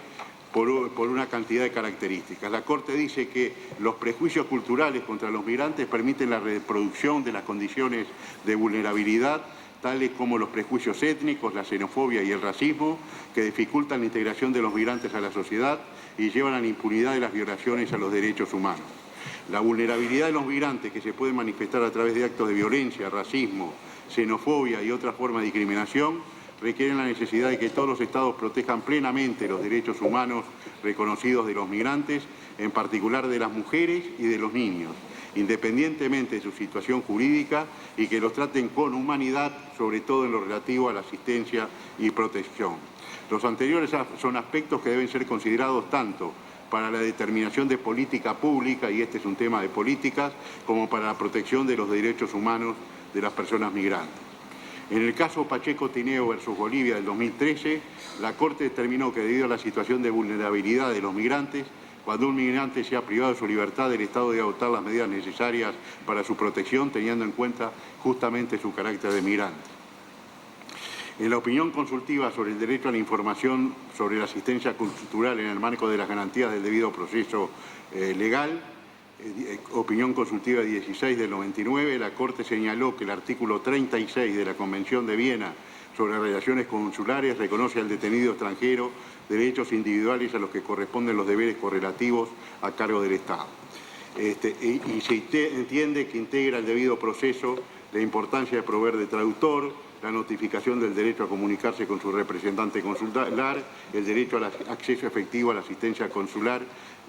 por una cantidad de características. La Corte dice que los prejuicios culturales contra los migrantes permiten la reproducción de las condiciones de vulnerabilidad, tales como los prejuicios étnicos, la xenofobia y el racismo, que dificultan la integración de los migrantes a la sociedad y llevan a la impunidad de las violaciones a los derechos humanos. La vulnerabilidad de los migrantes, que se puede manifestar a través de actos de violencia, racismo, xenofobia y otras formas de discriminación, requieren la necesidad de que todos los Estados protejan plenamente los derechos humanos reconocidos de los migrantes, en particular de las mujeres y de los niños, independientemente de su situación jurídica, y que los traten con humanidad, sobre todo en lo relativo a la asistencia y protección. Los anteriores son aspectos que deben ser considerados tanto para la determinación de política pública, y este es un tema de políticas, como para la protección de los derechos humanos de las personas migrantes. En el caso Pacheco Tineo versus Bolivia del 2013, la Corte determinó que debido a la situación de vulnerabilidad de los migrantes, cuando un migrante sea privado de su libertad, el Estado debe adoptar las medidas necesarias para su protección, teniendo en cuenta justamente su carácter de migrante. En la opinión consultiva sobre el derecho a la información sobre la asistencia cultural en el marco de las garantías del debido proceso legal, opinión consultiva 16 del 99, la Corte señaló que el artículo 36 de la Convención de Viena sobre relaciones consulares reconoce al detenido extranjero derechos individuales a los que corresponden los deberes correlativos a cargo del Estado. Y se entiende que integra el debido proceso la importancia de proveer de traductor, la notificación del derecho a comunicarse con su representante consular, el derecho al acceso efectivo a la asistencia consular,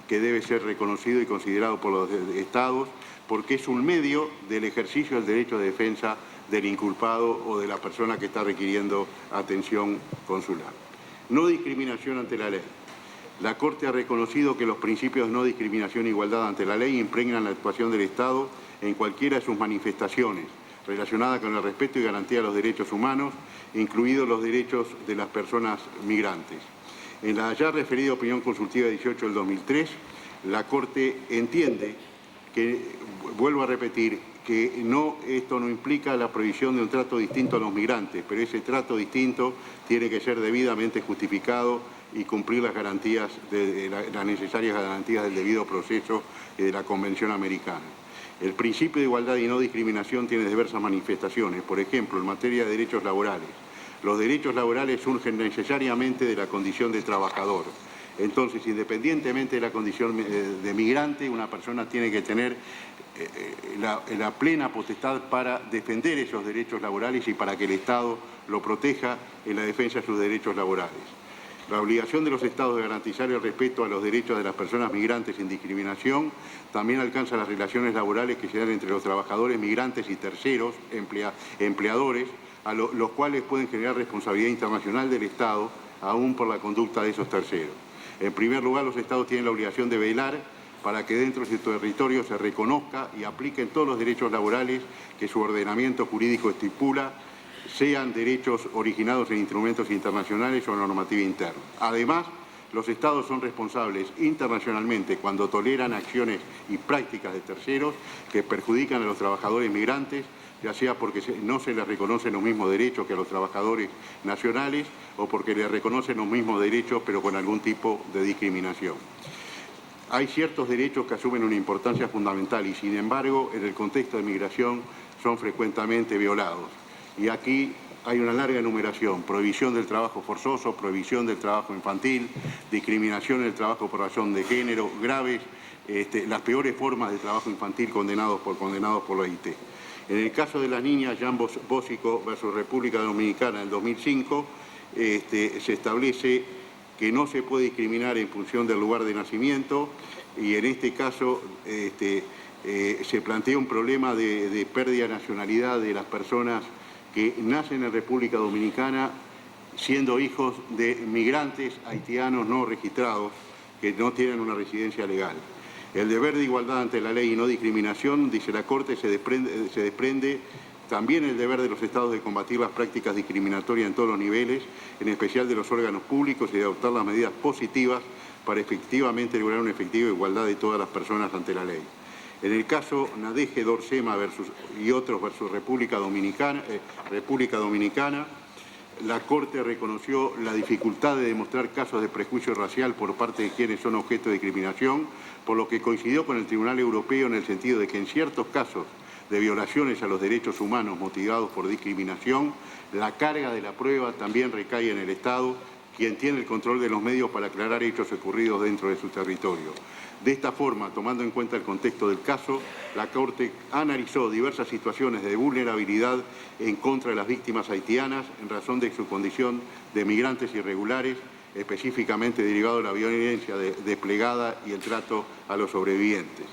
que debe ser reconocido y considerado por los Estados, porque es un medio del ejercicio del derecho de defensa del inculpado o de la persona que está requiriendo atención consular. No discriminación ante la ley. La Corte ha reconocido que los principios de no discriminación e igualdad ante la ley impregnan la actuación del Estado en cualquiera de sus manifestaciones relacionadas con el respeto y garantía de los derechos humanos, incluidos los derechos de las personas migrantes. En la ya referida opinión consultiva 18 del 2003, la Corte entiende que, vuelvo a repetir, que esto no implica la prohibición de un trato distinto a los migrantes, pero ese trato distinto tiene que ser debidamente justificado y cumplir las garantías, las necesarias garantías del debido proceso de la Convención Americana. El principio de igualdad y no discriminación tiene diversas manifestaciones, por ejemplo, en materia de derechos laborales. Los derechos laborales surgen necesariamente de la condición de trabajador. Entonces, independientemente de la condición de migrante, una persona tiene que tener la plena potestad para defender esos derechos laborales y para que el Estado lo proteja en la defensa de sus derechos laborales. La obligación de los Estados de garantizar el respeto a los derechos de las personas migrantes sin discriminación también alcanza las relaciones laborales que se dan entre los trabajadores migrantes y terceros, empleadores, los cuales pueden generar responsabilidad internacional del Estado, aún por la conducta de esos terceros. En primer lugar, los Estados tienen la obligación de velar para que dentro de su territorio se reconozca y apliquen todos los derechos laborales que su ordenamiento jurídico estipula, sean derechos originados en instrumentos internacionales o normativa interna. Además, los Estados son responsables internacionalmente cuando toleran acciones y prácticas de terceros que perjudican a los trabajadores migrantes, ya sea porque no se les reconocen los mismos derechos que a los trabajadores nacionales o porque les reconocen los mismos derechos pero con algún tipo de discriminación. Hay ciertos derechos que asumen una importancia fundamental y, sin embargo, en el contexto de migración son frecuentemente violados. Y aquí hay una larga enumeración: prohibición del trabajo forzoso, prohibición del trabajo infantil, discriminación en el trabajo por razón de género, graves, las peores formas de trabajo infantil condenados por la OIT. En el caso de las niñas, Jan Bósico versus República Dominicana en 2005, se establece que no se puede discriminar en función del lugar de nacimiento y en este caso se plantea un problema de pérdida de nacionalidad de las personas que nacen en República Dominicana siendo hijos de migrantes haitianos no registrados que no tienen una residencia legal. El deber de igualdad ante la ley y no discriminación, dice la Corte, se desprende también el deber de los Estados de combatir las prácticas discriminatorias en todos los niveles, en especial de los órganos públicos, y de adoptar las medidas positivas para efectivamente lograr una efectiva igualdad de todas las personas ante la ley. En el caso Nadege Dorsema y otros versus República Dominicana, la Corte reconoció la dificultad de demostrar casos de prejuicio racial por parte de quienes son objeto de discriminación, por lo que coincidió con el Tribunal Europeo en el sentido de que en ciertos casos de violaciones a los derechos humanos motivados por discriminación, la carga de la prueba también recae en el Estado, quien tiene el control de los medios para aclarar hechos ocurridos dentro de su territorio. De esta forma, tomando en cuenta el contexto del caso, la Corte analizó diversas situaciones de vulnerabilidad en contra de las víctimas haitianas en razón de su condición de migrantes irregulares, específicamente derivado de la violencia desplegada y el trato a los sobrevivientes.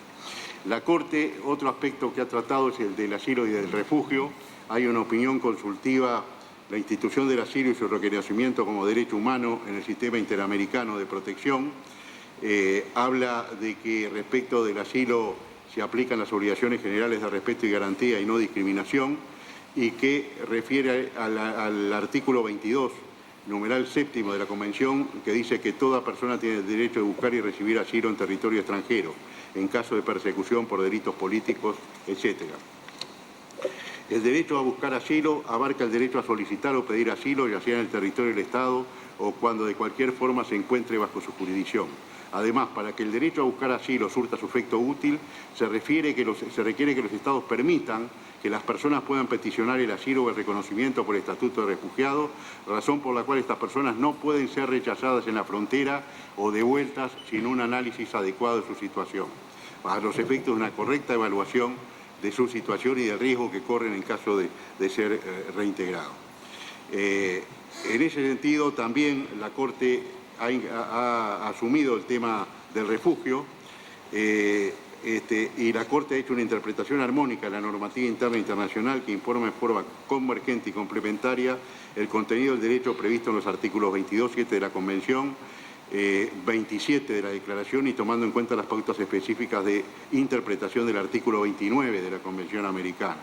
La Corte, otro aspecto que ha tratado es el del asilo y del refugio. Hay una opinión consultiva, la institución del asilo y su reconocimiento como derecho humano en el sistema interamericano de protección. Habla de que respecto del asilo se aplican las obligaciones generales de respeto y garantía y no discriminación, y que refiere al artículo 22, numeral séptimo de la Convención, que dice que toda persona tiene el derecho de buscar y recibir asilo en territorio extranjero, en caso de persecución por delitos políticos, etc. El derecho a buscar asilo abarca el derecho a solicitar o pedir asilo, ya sea en el territorio del Estado o cuando de cualquier forma se encuentre bajo su jurisdicción. Además, para que el derecho a buscar asilo surta su efecto útil, se requiere que los Estados permitan que las personas puedan peticionar el asilo o el reconocimiento por el Estatuto de Refugiado, razón por la cual estas personas no pueden ser rechazadas en la frontera o devueltas sin un análisis adecuado de su situación, a los efectos de una correcta evaluación de su situación y del riesgo que corren en caso de ser reintegrados. En ese sentido, también la Corte ha asumido el tema del refugio y la Corte ha hecho una interpretación armónica de la normativa interna internacional que informa en forma convergente y complementaria el contenido del derecho previsto en los artículos 22.7 de la Convención, 27 de la Declaración y tomando en cuenta las pautas específicas de interpretación del artículo 29 de la Convención Americana.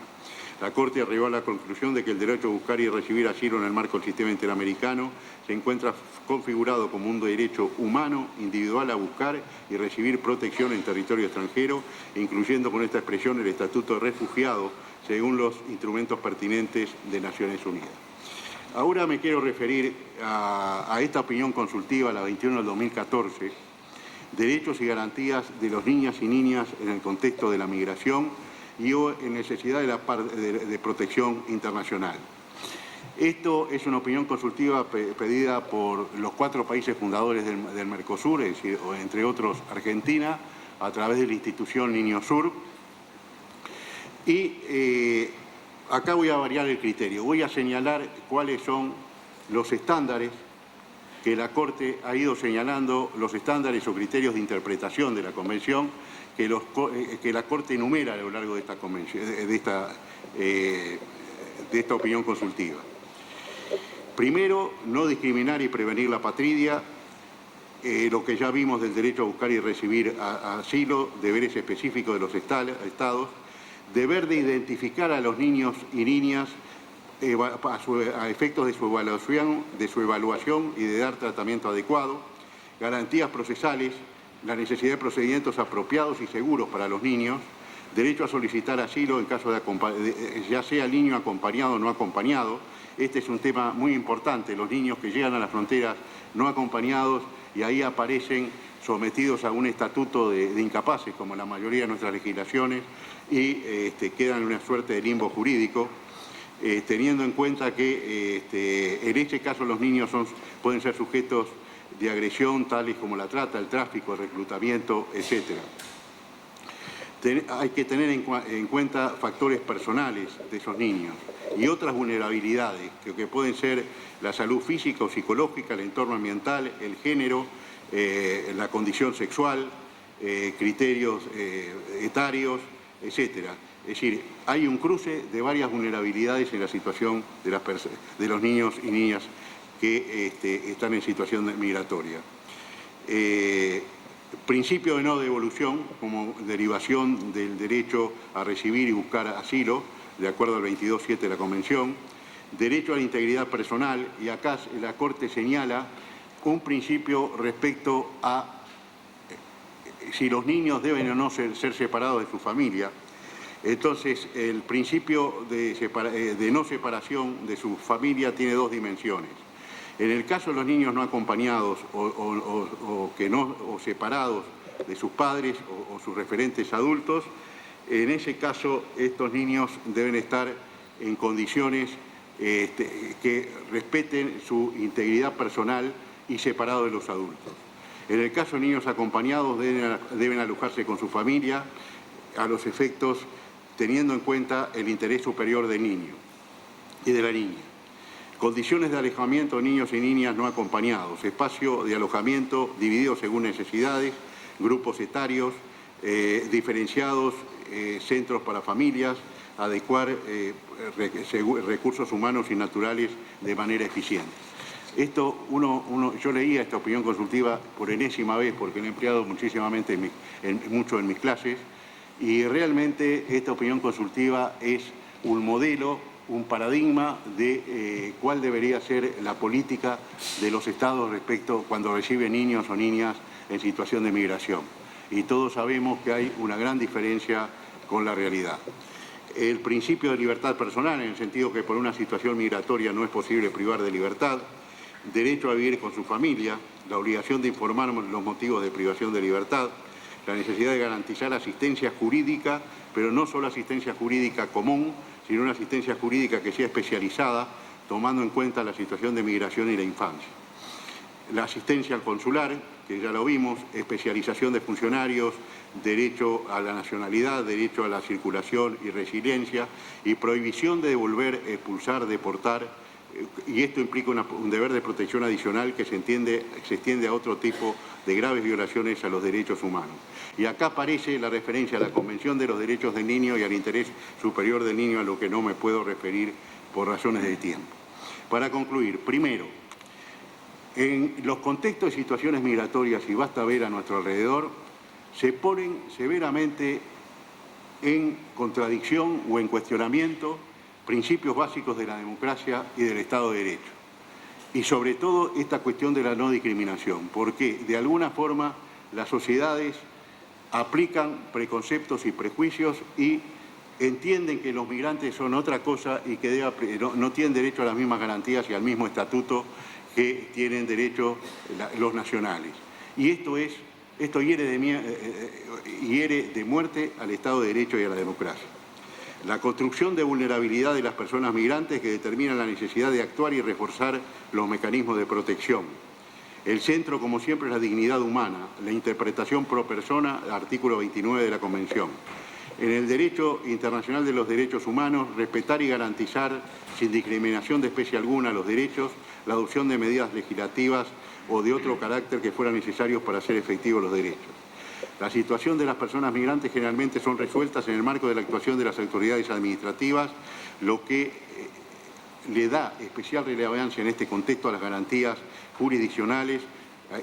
La Corte arribó a la conclusión de que el derecho a buscar y recibir asilo en el marco del sistema interamericano se encuentra configurado como un derecho humano, individual a buscar y recibir protección en territorio extranjero, incluyendo con esta expresión el Estatuto de Refugiado, según los instrumentos pertinentes de Naciones Unidas. Ahora me quiero referir a esta opinión consultiva, la 21 del 2014, derechos y garantías de los niñas y niñas en el contexto de la migración y en necesidad de protección internacional. Esto es una opinión consultiva pedida por los 4 países fundadores del Mercosur, es decir, entre otros Argentina, a través de la institución Niños Sur. Y acá voy a variar el criterio. Voy a señalar cuáles son los estándares que la Corte ha ido señalando, los estándares o criterios de interpretación de la Convención que la Corte enumera a lo largo de esta convención, de esta opinión consultiva. Primero, no discriminar y prevenir la apatridia, lo que ya vimos del derecho a buscar y recibir asilo, deberes específicos de los estados, deber de identificar a los niños y niñas a efectos de su evaluación y de dar tratamiento adecuado, garantías procesales, la necesidad de procedimientos apropiados y seguros para los niños, derecho a solicitar asilo en caso de ya sea el niño acompañado o no acompañado. Este es un tema muy importante, los niños que llegan a las fronteras no acompañados y ahí aparecen sometidos a un estatuto de incapaces, como la mayoría de nuestras legislaciones, y quedan en una suerte de limbo jurídico, teniendo en cuenta que en este caso los niños pueden ser sujetos de agresión, tales como la trata, el tráfico, el reclutamiento, etc. Hay que tener en cuenta factores personales de esos niños y otras vulnerabilidades que pueden ser la salud física o psicológica, el entorno ambiental, el género, la condición sexual, criterios etarios, etc. Es decir, hay un cruce de varias vulnerabilidades en la situación de los niños y niñas que están en situación migratoria. Principio de no devolución como derivación del derecho a recibir y buscar asilo, de acuerdo al 22.7 de la Convención. Derecho a la integridad personal, y acá la Corte señala un principio respecto a si los niños deben o no ser separados de su familia. Entonces, el principio de no separación de su familia tiene dos dimensiones. En el caso de los niños no acompañados o separados de sus padres o sus referentes adultos, en ese caso estos niños deben estar en condiciones que respeten su integridad personal y separados de los adultos. En el caso de niños acompañados deben alojarse con su familia a los efectos teniendo en cuenta el interés superior del niño y de la niña. Condiciones de alejamiento de niños y niñas no acompañados, espacio de alojamiento dividido según necesidades, grupos etarios, diferenciados, centros para familias, adecuar recursos humanos y naturales de manera eficiente. Esto yo leía esta opinión consultiva por enésima vez porque la he empleado muchísimamente mucho en mis clases y realmente esta opinión consultiva es un modelo, un paradigma de cuál debería ser la política de los estados respecto cuando reciben niños o niñas en situación de migración. Y todos sabemos que hay una gran diferencia con la realidad. El principio de libertad personal, en el sentido que por una situación migratoria no es posible privar de libertad, derecho a vivir con su familia, la obligación de informar los motivos de privación de libertad, la necesidad de garantizar asistencia jurídica, pero no solo asistencia jurídica común, sino una asistencia jurídica que sea especializada, tomando en cuenta la situación de migración y la infancia. La asistencia al consular, que ya lo vimos, especialización de funcionarios, derecho a la nacionalidad, derecho a la circulación y residencia, y prohibición de devolver, expulsar, deportar, y esto implica un deber de protección adicional que se extiende a otro tipo de graves violaciones a los derechos humanos. Y acá aparece la referencia a la Convención de los Derechos del Niño y al interés superior del niño, a lo que no me puedo referir por razones de tiempo. Para concluir, primero, en los contextos de situaciones migratorias, y basta ver a nuestro alrededor, se ponen severamente en contradicción o en cuestionamiento principios básicos de la democracia y del Estado de Derecho. Y sobre todo esta cuestión de la no discriminación, porque de alguna forma las sociedades aplican preconceptos y prejuicios y entienden que los migrantes son otra cosa y que no tienen derecho a las mismas garantías y al mismo estatuto que tienen derecho los nacionales. Y esto hiere de muerte al Estado de Derecho y a la democracia. La construcción de vulnerabilidad de las personas migrantes que determina la necesidad de actuar y reforzar los mecanismos de protección. El centro, como siempre, es la dignidad humana, la interpretación pro persona, artículo 29 de la Convención. En el derecho internacional de los derechos humanos, respetar y garantizar sin discriminación de especie alguna los derechos, la adopción de medidas legislativas o de otro carácter que fueran necesarios para hacer efectivos los derechos. La situación de las personas migrantes generalmente son resueltas en el marco de la actuación de las autoridades administrativas, lo que le da especial relevancia en este contexto a las garantías jurisdiccionales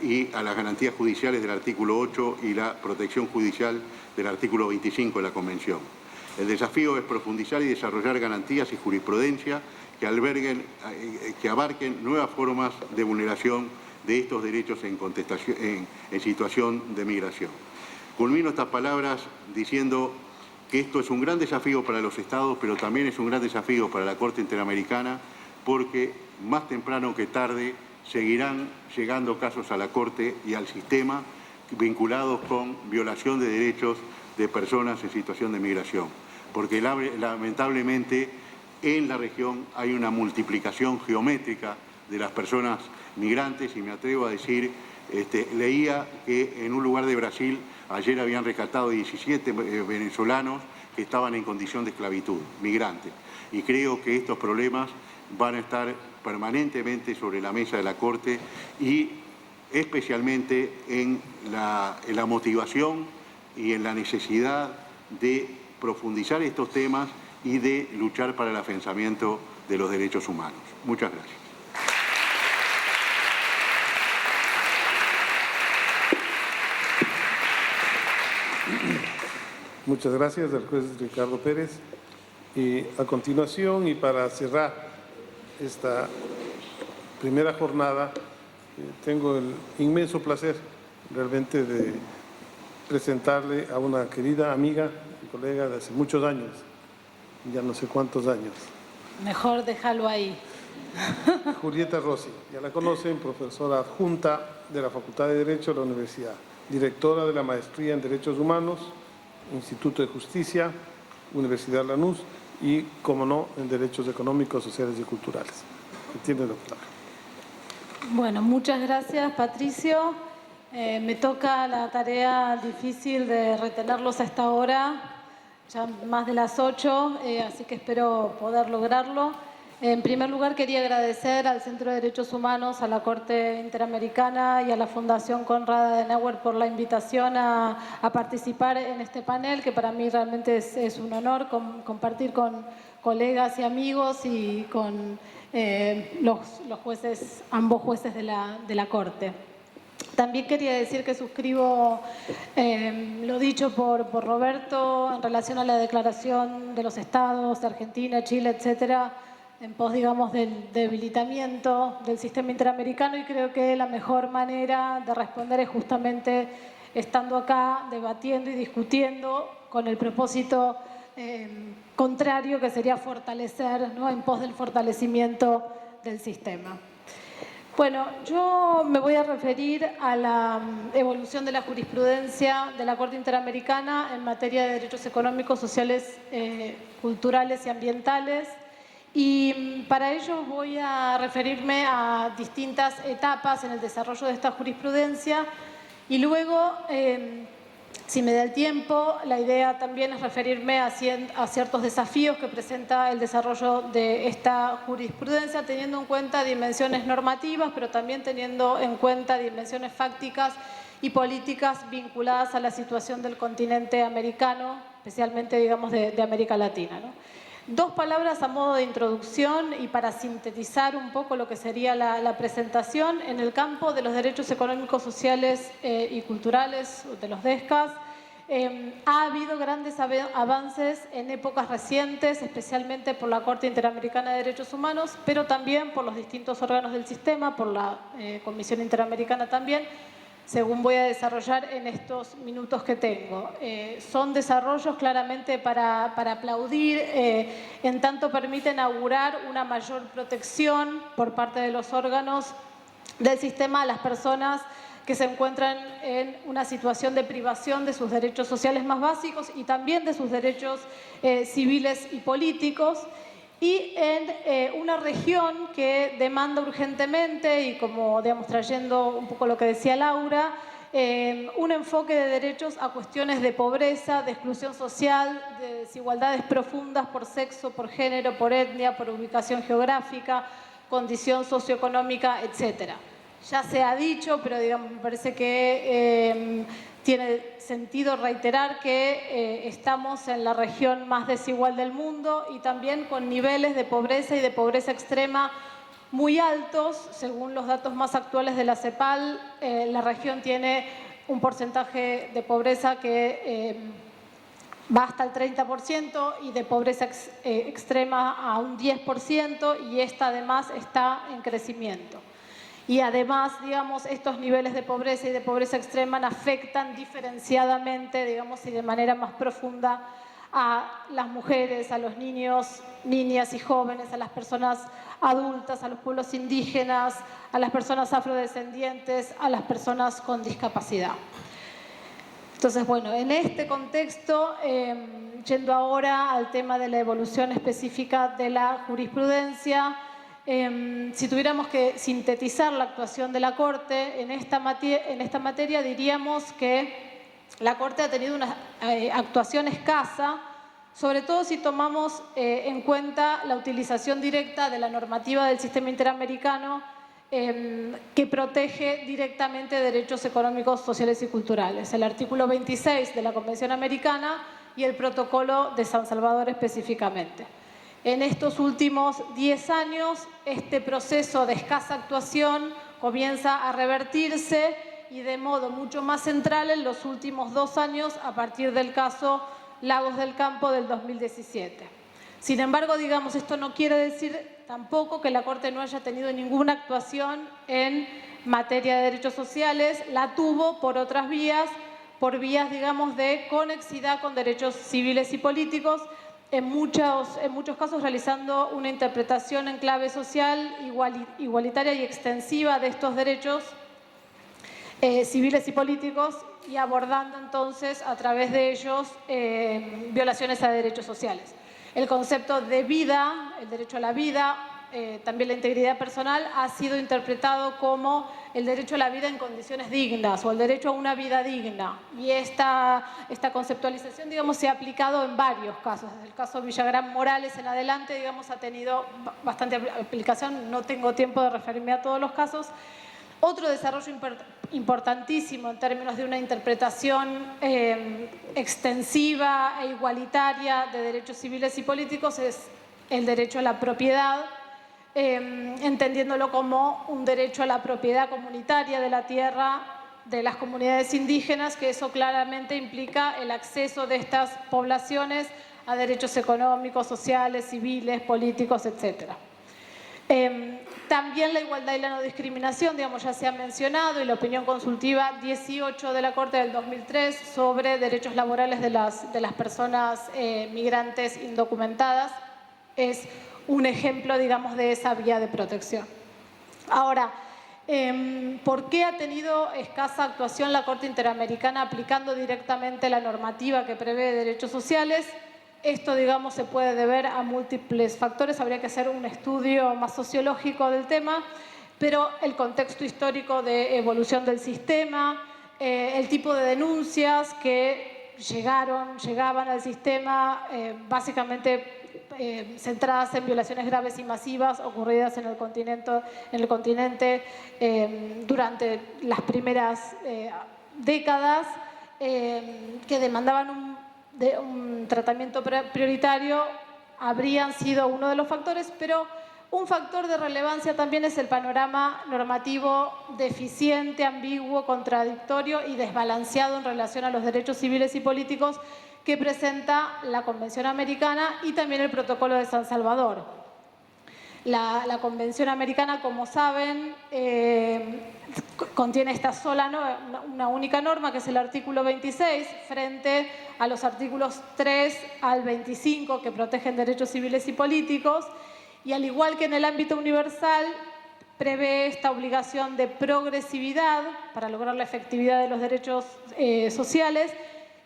y a las garantías judiciales del artículo 8 y la protección judicial del artículo 25 de la Convención. El desafío es profundizar y desarrollar garantías y jurisprudencia que abarquen nuevas formas de vulneración de estos derechos en situación de migración. Culmino estas palabras diciendo que esto es un gran desafío para los Estados, pero también es un gran desafío para la Corte Interamericana, porque más temprano que tarde seguirán llegando casos a la Corte y al sistema vinculados con violación de derechos de personas en situación de migración, porque lamentablemente en la región hay una multiplicación geométrica de las personas migrantes y me atrevo a decir, leía que en un lugar de Brasil ayer habían rescatado 17 venezolanos que estaban en condición de esclavitud, migrantes, y creo que estos problemas van a estar permanentemente sobre la mesa de la Corte y especialmente en la motivación y en la necesidad de profundizar estos temas y de luchar para el afianzamiento de los derechos humanos. Muchas gracias. Muchas gracias al juez Ricardo Pérez. Y a continuación, y para cerrar esta primera jornada, tengo el inmenso placer realmente de presentarle a una querida amiga y colega de hace muchos años, ya no sé cuántos años. Mejor déjalo ahí. Julieta Rossi, ya la conocen, profesora adjunta de la Facultad de Derecho de la Universidad, directora de la Maestría en Derechos Humanos, Instituto de Justicia, Universidad Lanús y, como no, en Derechos Económicos, Sociales y Culturales. Tiene la palabra. Bueno, muchas gracias, Patricio. Me toca la tarea difícil de retenerlos a esta hora, ya más de las 8, así que espero poder lograrlo. En primer lugar, quería agradecer al Centro de Derechos Humanos, a la Corte Interamericana y a la Fundación Konrad Adenauer por la invitación a participar en este panel, que para mí realmente es un honor compartir con colegas y amigos y con los jueces, ambos jueces de la Corte. También quería decir que suscribo lo dicho por Roberto en relación a la declaración de los estados de Argentina, Chile, etcétera, en pos, digamos, del debilitamiento del sistema interamericano, y creo que la mejor manera de responder es justamente estando acá, debatiendo y discutiendo con el propósito contrario, que sería fortalecer, ¿no?, en pos del fortalecimiento del sistema. Bueno, yo me voy a referir a la evolución de la jurisprudencia de la Corte Interamericana en materia de derechos económicos, sociales, culturales y ambientales. Y para ello voy a referirme a distintas etapas en el desarrollo de esta jurisprudencia y luego, si me da el tiempo, la idea también es referirme a ciertos desafíos que presenta el desarrollo de esta jurisprudencia, teniendo en cuenta dimensiones normativas, pero también teniendo en cuenta dimensiones fácticas y políticas vinculadas a la situación del continente americano, especialmente, digamos, de América Latina, ¿no? Dos palabras a modo de introducción y para sintetizar un poco lo que sería la presentación. En el campo de los derechos económicos, sociales y culturales, de los DESCAS, ha habido grandes avances en épocas recientes, especialmente por la Corte Interamericana de Derechos Humanos, pero también por los distintos órganos del sistema, por la Comisión Interamericana también, según voy a desarrollar en estos minutos que tengo. Son desarrollos claramente para aplaudir, en tanto permiten augurar una mayor protección por parte de los órganos del sistema a las personas que se encuentran en una situación de privación de sus derechos sociales más básicos y también de sus derechos civiles y políticos. Y en una región que demanda urgentemente, y como, digamos, trayendo un poco lo que decía Laura, un enfoque de derechos a cuestiones de pobreza, de exclusión social, de desigualdades profundas por sexo, por género, por etnia, por ubicación geográfica, condición socioeconómica, etc. ya se ha dicho, pero digamos, me parece que tiene sentido reiterar que estamos en la región más desigual del mundo y también con niveles de pobreza y de pobreza extrema muy altos. Según los datos más actuales de la CEPAL, la región tiene un porcentaje de pobreza que va hasta el 30% y de pobreza extrema a un 10%, y esta además está en crecimiento. Y además, digamos, estos niveles de pobreza y de pobreza extrema afectan diferenciadamente, digamos, y de manera más profunda a las mujeres, a los niños, niñas y jóvenes, a las personas adultas, a los pueblos indígenas, a las personas afrodescendientes, a las personas con discapacidad. Entonces, bueno, en este contexto, yendo ahora al tema de la evolución específica de la jurisprudencia, si tuviéramos que sintetizar la actuación de la Corte en esta materia, diríamos que la Corte ha tenido una actuación escasa, sobre todo si tomamos en cuenta la utilización directa de la normativa del sistema interamericano que protege directamente derechos económicos, sociales y culturales. El artículo 26 de la Convención Americana y el Protocolo de San Salvador específicamente. En estos últimos 10 años, este proceso de escasa actuación comienza a revertirse y de modo mucho más central en los últimos 2 años a partir del caso Lagos del Campo del 2017. Sin embargo, digamos, esto no quiere decir tampoco que la Corte no haya tenido ninguna actuación en materia de derechos sociales. La tuvo por otras vías, por vías, digamos, de conexidad con derechos civiles y políticos, en muchos casos realizando una interpretación en clave social, igualitaria y extensiva de estos derechos civiles y políticos, y abordando entonces a través de ellos violaciones a derechos sociales. El concepto de vida, el derecho a la vida, también la integridad personal, ha sido interpretado como el derecho a la vida en condiciones dignas o el derecho a una vida digna. Y esta conceptualización, digamos, se ha aplicado en varios casos. Desde el caso Villagrán Morales en adelante, digamos, ha tenido bastante aplicación. No tengo tiempo de referirme a todos los casos. Otro desarrollo importantísimo en términos de una interpretación extensiva e igualitaria de derechos civiles y políticos es el derecho a la propiedad, entendiéndolo como un derecho a la propiedad comunitaria de la tierra de las comunidades indígenas, que eso claramente implica el acceso de estas poblaciones a derechos económicos, sociales, civiles, políticos, etc. También la igualdad y la no discriminación, digamos, ya se ha mencionado, y la opinión consultiva 18 de la Corte del 2003 sobre derechos laborales de las personas migrantes indocumentadas es un ejemplo, digamos, de esa vía de protección. Ahora, ¿por qué ha tenido escasa actuación la Corte Interamericana aplicando directamente la normativa que prevé derechos sociales? Esto, digamos, se puede deber a múltiples factores, habría que hacer un estudio más sociológico del tema, pero el contexto histórico de evolución del sistema, el tipo de denuncias que llegaban al sistema, básicamente centradas en violaciones graves y masivas ocurridas en el continente durante las primeras décadas, que demandaban un tratamiento prioritario, habrían sido uno de los factores, pero un factor de relevancia también es el panorama normativo deficiente, ambiguo, contradictorio y desbalanceado en relación a los derechos civiles y políticos que presenta la Convención Americana y también el Protocolo de San Salvador. La Convención Americana, como saben, contiene una única norma, que es el artículo 26, frente a los artículos 3 al 25, que protegen derechos civiles y políticos, y al igual que en el ámbito universal, prevé esta obligación de progresividad para lograr la efectividad de los derechos sociales,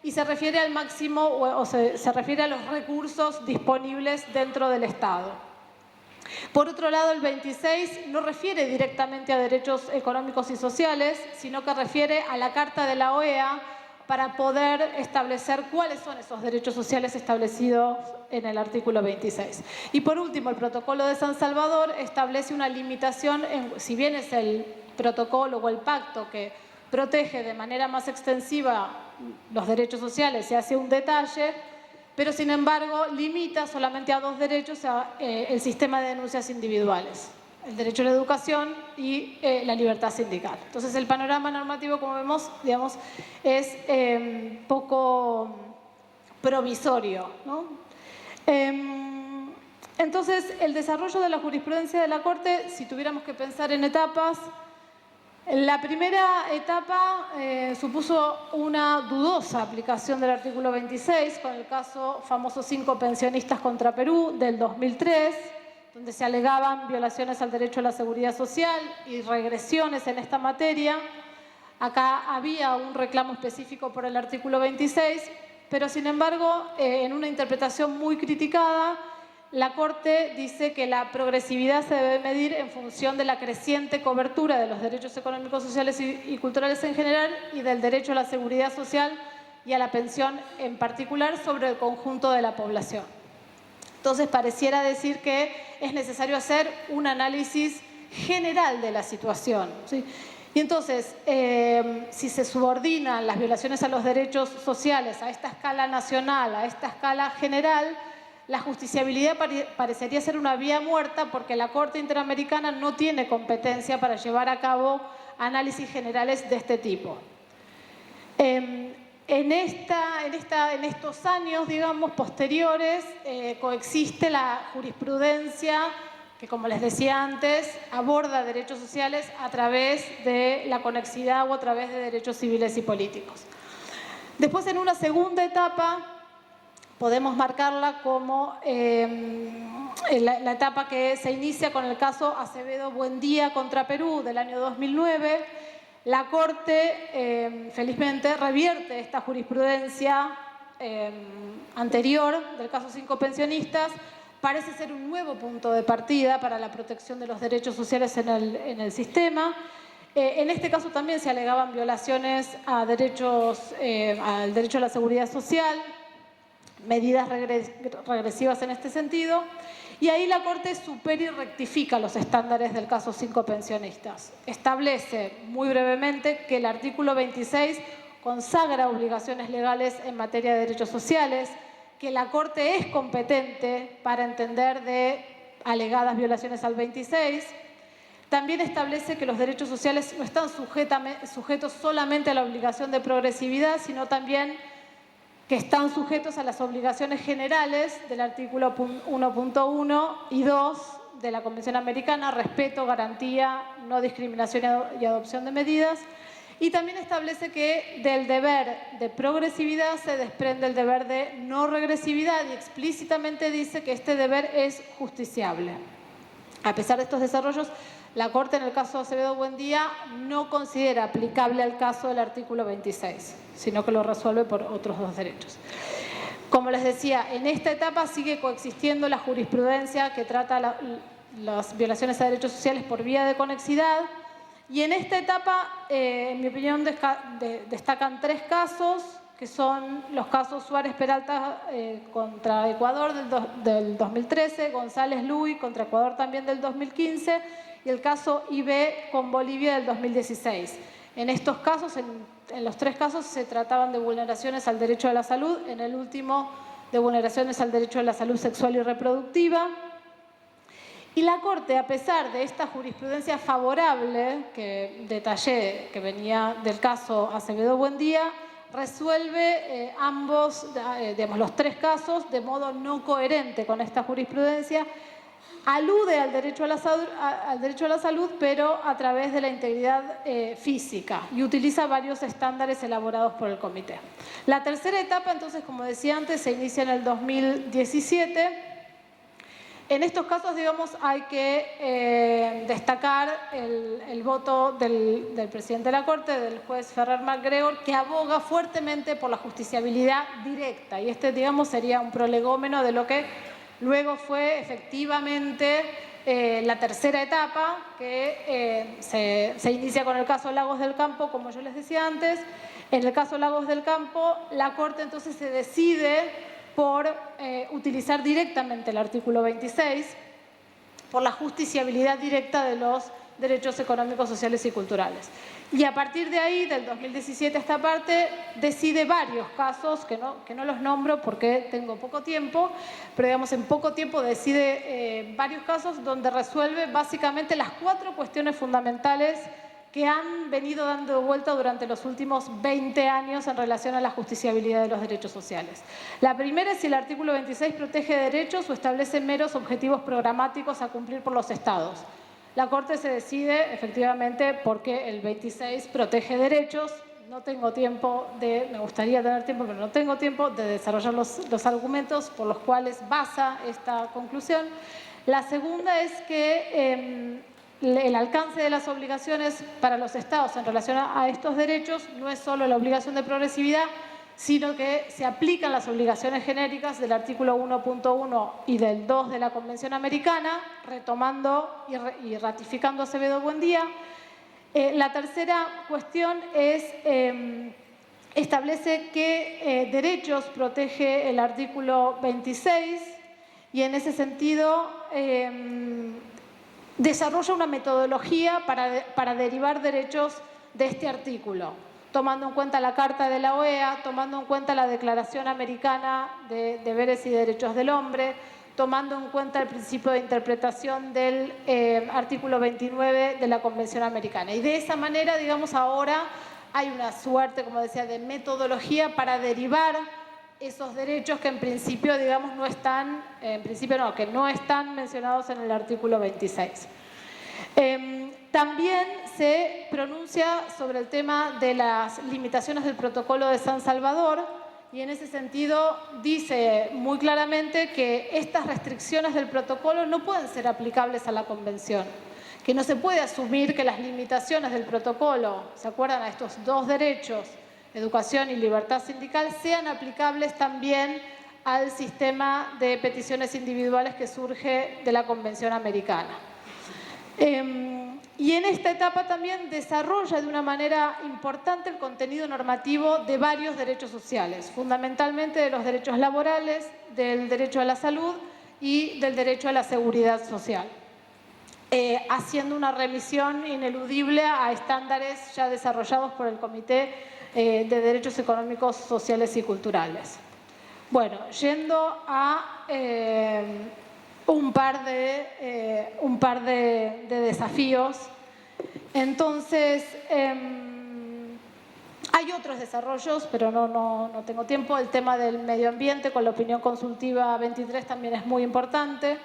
y se refiere al máximo, se refiere a los recursos disponibles dentro del Estado. Por otro lado, el 26 no refiere directamente a derechos económicos y sociales, sino que refiere a la Carta de la OEA para poder establecer cuáles son esos derechos sociales establecidos en el artículo 26. Y por último, el Protocolo de San Salvador establece una limitación, si bien es el protocolo o el pacto que protege de manera más extensiva los derechos sociales se hace un detalle, pero sin embargo limita solamente a 2 derechos el sistema de denuncias individuales: el derecho a la educación y la libertad sindical. Entonces el panorama normativo, como vemos, digamos, es poco provisorio, ¿no? Entonces, el desarrollo de la jurisprudencia de la Corte, si tuviéramos que pensar en etapas, la primera etapa supuso una dudosa aplicación del artículo 26 con el caso famoso 5 pensionistas contra Perú del 2003, donde se alegaban violaciones al derecho a la seguridad social y regresiones en esta materia. Acá había un reclamo específico por el artículo 26, pero sin embargo, en una interpretación muy criticada, la Corte dice que la progresividad se debe medir en función de la creciente cobertura de los derechos económicos, sociales y culturales en general y del derecho a la seguridad social y a la pensión en particular sobre el conjunto de la población. Entonces, pareciera decir que es necesario hacer un análisis general de la situación, ¿sí? Y entonces, si se subordinan las violaciones a los derechos sociales a esta escala nacional, a esta escala general, la justiciabilidad parecería ser una vía muerta porque la Corte Interamericana no tiene competencia para llevar a cabo análisis generales de este tipo. En estos años, digamos, posteriores, coexiste la jurisprudencia que, como les decía antes, aborda derechos sociales a través de la conexidad o a través de derechos civiles y políticos. Después, en una segunda etapa, podemos marcarla como la etapa que se inicia con el caso Acevedo Buendía contra Perú del año 2009. La Corte, felizmente, revierte esta jurisprudencia anterior del caso 5 pensionistas. Parece ser un nuevo punto de partida para la protección de los derechos sociales en el sistema. En este caso también se alegaban violaciones a al derecho a la seguridad social, medidas regresivas en este sentido, y ahí la Corte supera y rectifica los estándares del caso 5 pensionistas. Establece muy brevemente que el artículo 26 consagra obligaciones legales en materia de derechos sociales, que la Corte es competente para entender de alegadas violaciones al 26. También establece que los derechos sociales no están sujetos solamente a la obligación de progresividad, sino también que están sujetos a las obligaciones generales del artículo 1.1 y 2 de la Convención Americana: respeto, garantía, no discriminación y adopción de medidas. Y también establece que del deber de progresividad se desprende el deber de no regresividad y explícitamente dice que este deber es justiciable. A pesar de estos desarrollos, la Corte en el caso Acevedo Buendía no considera aplicable al caso del artículo 26, sino que lo resuelve por otros 2 derechos. Como les decía, en esta etapa sigue coexistiendo la jurisprudencia que trata las violaciones a derechos sociales por vía de conexidad. Y en esta etapa, en mi opinión, destacan 3 casos, que son los casos Suárez-Peralta contra Ecuador del 2013, González-Luy contra Ecuador también del 2015 y el caso IB con Bolivia del 2016. En estos casos, en los 3 casos, se trataban de vulneraciones al derecho a la salud, en el último de vulneraciones al derecho a la salud sexual y reproductiva. Y la Corte, a pesar de esta jurisprudencia favorable que detallé, que venía del caso Acevedo Buendía, resuelve los 3 casos de modo no coherente con esta jurisprudencia. Alude al derecho a la salud, pero a través de la integridad física, y utiliza varios estándares elaborados por el comité. La tercera etapa, entonces, como decía antes, se inicia en el 2017. En estos casos, digamos, hay que destacar el voto del presidente de la Corte, del juez Ferrer MacGregor, que aboga fuertemente por la justiciabilidad directa. Y este, digamos, sería un prolegómeno de lo que luego fue efectivamente la tercera etapa, que se inicia con el caso Lagos del Campo, como yo les decía antes. En el caso Lagos del Campo, la Corte entonces se decide por utilizar directamente el artículo 26, por la justiciabilidad directa de los derechos económicos, sociales y culturales. Y a partir de ahí, del 2017 a esta parte, decide varios casos, que no los nombro porque tengo poco tiempo, pero digamos en poco tiempo decide varios casos donde resuelve básicamente las 4 cuestiones fundamentales que han venido dando vuelta durante los últimos 20 años en relación a la justiciabilidad de los derechos sociales. La primera es si el artículo 26 protege derechos o establece meros objetivos programáticos a cumplir por los estados. La Corte se decide efectivamente porque el 26 protege derechos. No tengo tiempo me gustaría tener tiempo, pero no tengo tiempo de desarrollar los argumentos por los cuales basa esta conclusión. La segunda es que el alcance de las obligaciones para los estados en relación a estos derechos no es solo la obligación de progresividad, sino que se aplican las obligaciones genéricas del artículo 1.1 y del 2 de la Convención Americana, retomando y ratificando Acevedo Buendía. La tercera cuestión es, establece qué derechos protege el artículo 26 y en ese sentido desarrolla una metodología para derivar derechos de este artículo, tomando en cuenta la Carta de la OEA, tomando en cuenta la Declaración Americana de Deberes y Derechos del Hombre, tomando en cuenta el principio de interpretación del artículo 29 de la Convención Americana. Y de esa manera, digamos, ahora hay una suerte, como decía, de metodología para derivar esos derechos que en principio, digamos, que no están mencionados en el artículo 26. También se pronuncia sobre el tema de las limitaciones del protocolo de San Salvador y en ese sentido dice muy claramente que estas restricciones del protocolo no pueden ser aplicables a la Convención, que no se puede asumir que las limitaciones del protocolo, ¿se acuerdan?, a estos 2 derechos, educación y libertad sindical, sean aplicables también al sistema de peticiones individuales que surge de la Convención Americana. Y en esta etapa también desarrolla de una manera importante el contenido normativo de varios derechos sociales, fundamentalmente de los derechos laborales, del derecho a la salud y del derecho a la seguridad social, haciendo una remisión ineludible a estándares ya desarrollados por el Comité de Derechos Económicos, Sociales y Culturales. Bueno, yendo a un par de desafíos. Entonces, hay otros desarrollos, pero no tengo tiempo. El tema del medio ambiente con la opinión consultiva 23 también es muy importante.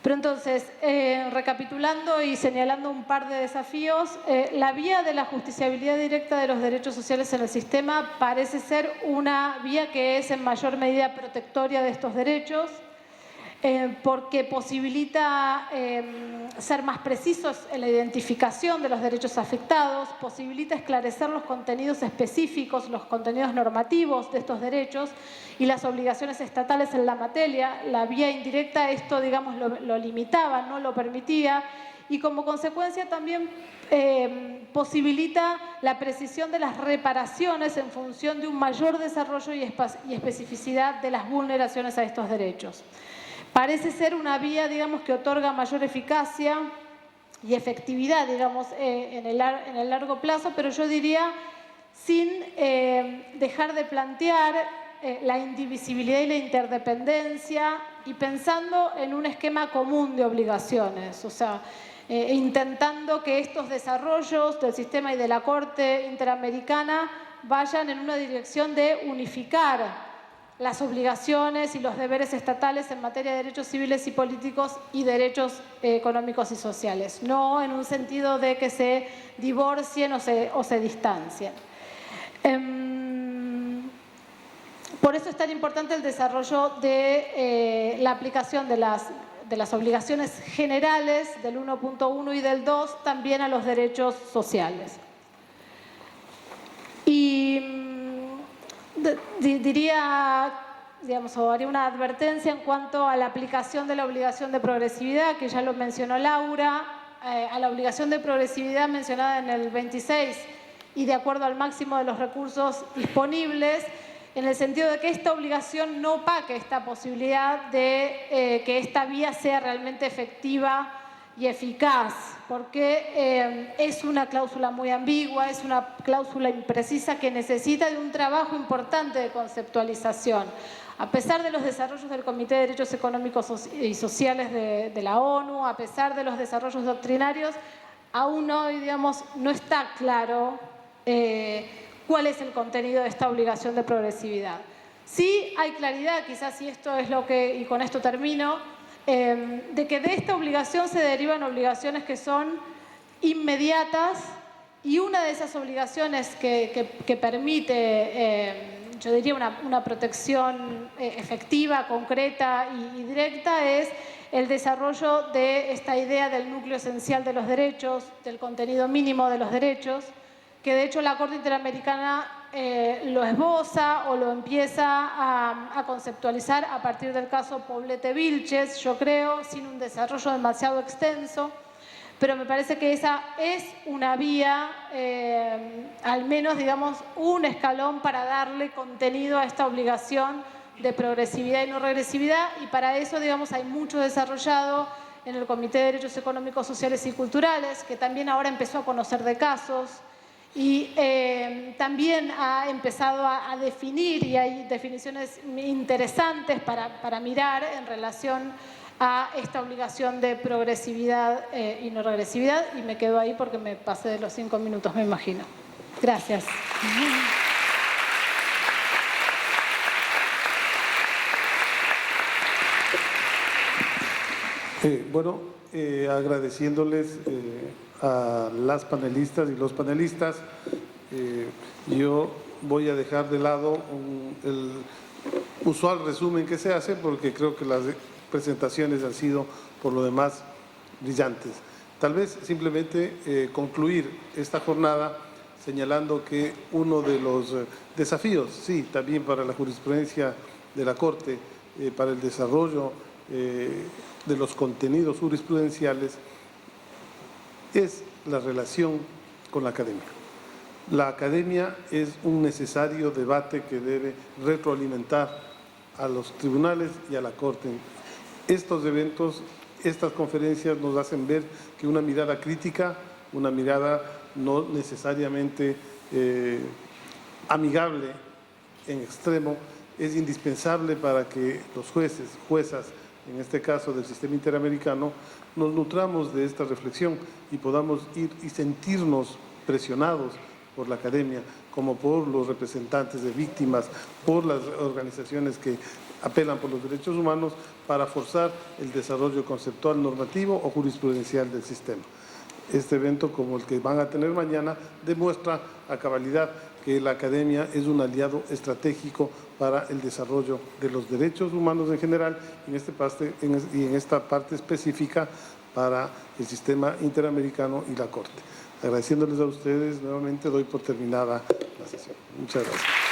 Pero entonces, recapitulando y señalando un par de desafíos, la vía de la justiciabilidad directa de los derechos sociales en el sistema parece ser una vía que es en mayor medida protectoria de estos derechos, porque posibilita ser más precisos en la identificación de los derechos afectados, posibilita esclarecer los contenidos específicos, los contenidos normativos de estos derechos y las obligaciones estatales en la materia. La vía indirecta esto, digamos, lo limitaba, no lo permitía, y como consecuencia también posibilita la precisión de las reparaciones en función de un mayor desarrollo y especificidad de las vulneraciones a estos derechos. Parece ser una vía, digamos, que otorga mayor eficacia y efectividad, digamos, en el largo plazo, pero yo diría sin dejar de plantear la indivisibilidad y la interdependencia y pensando en un esquema común de obligaciones, o sea, intentando que estos desarrollos del sistema y de la Corte Interamericana vayan en una dirección de unificar las obligaciones y los deberes estatales en materia de derechos civiles y políticos y derechos económicos y sociales, no en un sentido de que se divorcien o se distancien. Por eso es tan importante el desarrollo de la aplicación de las obligaciones generales del 1.1 y del 2 también a los derechos sociales. Y diría, digamos, o haría una advertencia en cuanto a la aplicación de la obligación de progresividad, que ya lo mencionó Laura, a la obligación de progresividad mencionada en el 26 y de acuerdo al máximo de los recursos disponibles, en el sentido de que esta obligación no opaque esta posibilidad de que esta vía sea realmente efectiva y eficaz, porque es una cláusula muy ambigua, es una cláusula imprecisa que necesita de un trabajo importante de conceptualización. A pesar de los desarrollos del Comité de Derechos Económicos y Sociales de la ONU, a pesar de los desarrollos doctrinarios, aún hoy, digamos, no está claro cuál es el contenido de esta obligación de progresividad. Sí hay claridad, quizás, y esto es lo que, y con esto termino, de que de esta obligación se derivan obligaciones que son inmediatas, y una de esas obligaciones que permite, yo diría, una protección efectiva, concreta y directa es el desarrollo de esta idea del núcleo esencial de los derechos, del contenido mínimo de los derechos, que de hecho la Corte Interamericana lo esboza o lo empieza a conceptualizar a partir del caso Poblete-Vilches, yo creo, sin un desarrollo demasiado extenso, pero me parece que esa es una vía, al menos, digamos, un escalón para darle contenido a esta obligación de progresividad y no regresividad, y para eso, digamos, hay mucho desarrollado en el Comité de Derechos Económicos, Sociales y Culturales, que también ahora empezó a conocer de casos, y también ha empezado a definir, y hay definiciones interesantes para mirar en relación a esta obligación de progresividad y no regresividad, y me quedo ahí porque me pasé de los 5 minutos, me imagino. Gracias. Agradeciéndoles a las panelistas y los panelistas, yo voy a dejar de lado el usual resumen que se hace, porque creo que las presentaciones han sido por lo demás brillantes. Tal vez simplemente concluir esta jornada señalando que uno de los desafíos, sí, también para la jurisprudencia de la Corte, para el desarrollo de los contenidos jurisprudenciales, es la relación con la academia. La academia es un necesario debate que debe retroalimentar a los tribunales y a la Corte. Estos eventos, estas conferencias nos hacen ver que una mirada crítica, una mirada no necesariamente amigable en extremo, es indispensable para que los jueces, juezas, en este caso del sistema interamericano, nos nutramos de esta reflexión y podamos ir y sentirnos presionados por la academia, como por los representantes de víctimas, por las organizaciones que apelan por los derechos humanos, para forzar el desarrollo conceptual, normativo o jurisprudencial del sistema. Este evento, como el que van a tener mañana, demuestra a cabalidad que la academia es un aliado estratégico para el desarrollo de los derechos humanos en general, y en esta parte específica para el sistema interamericano y la Corte. Agradeciéndoles a ustedes, nuevamente doy por terminada la sesión. Muchas gracias.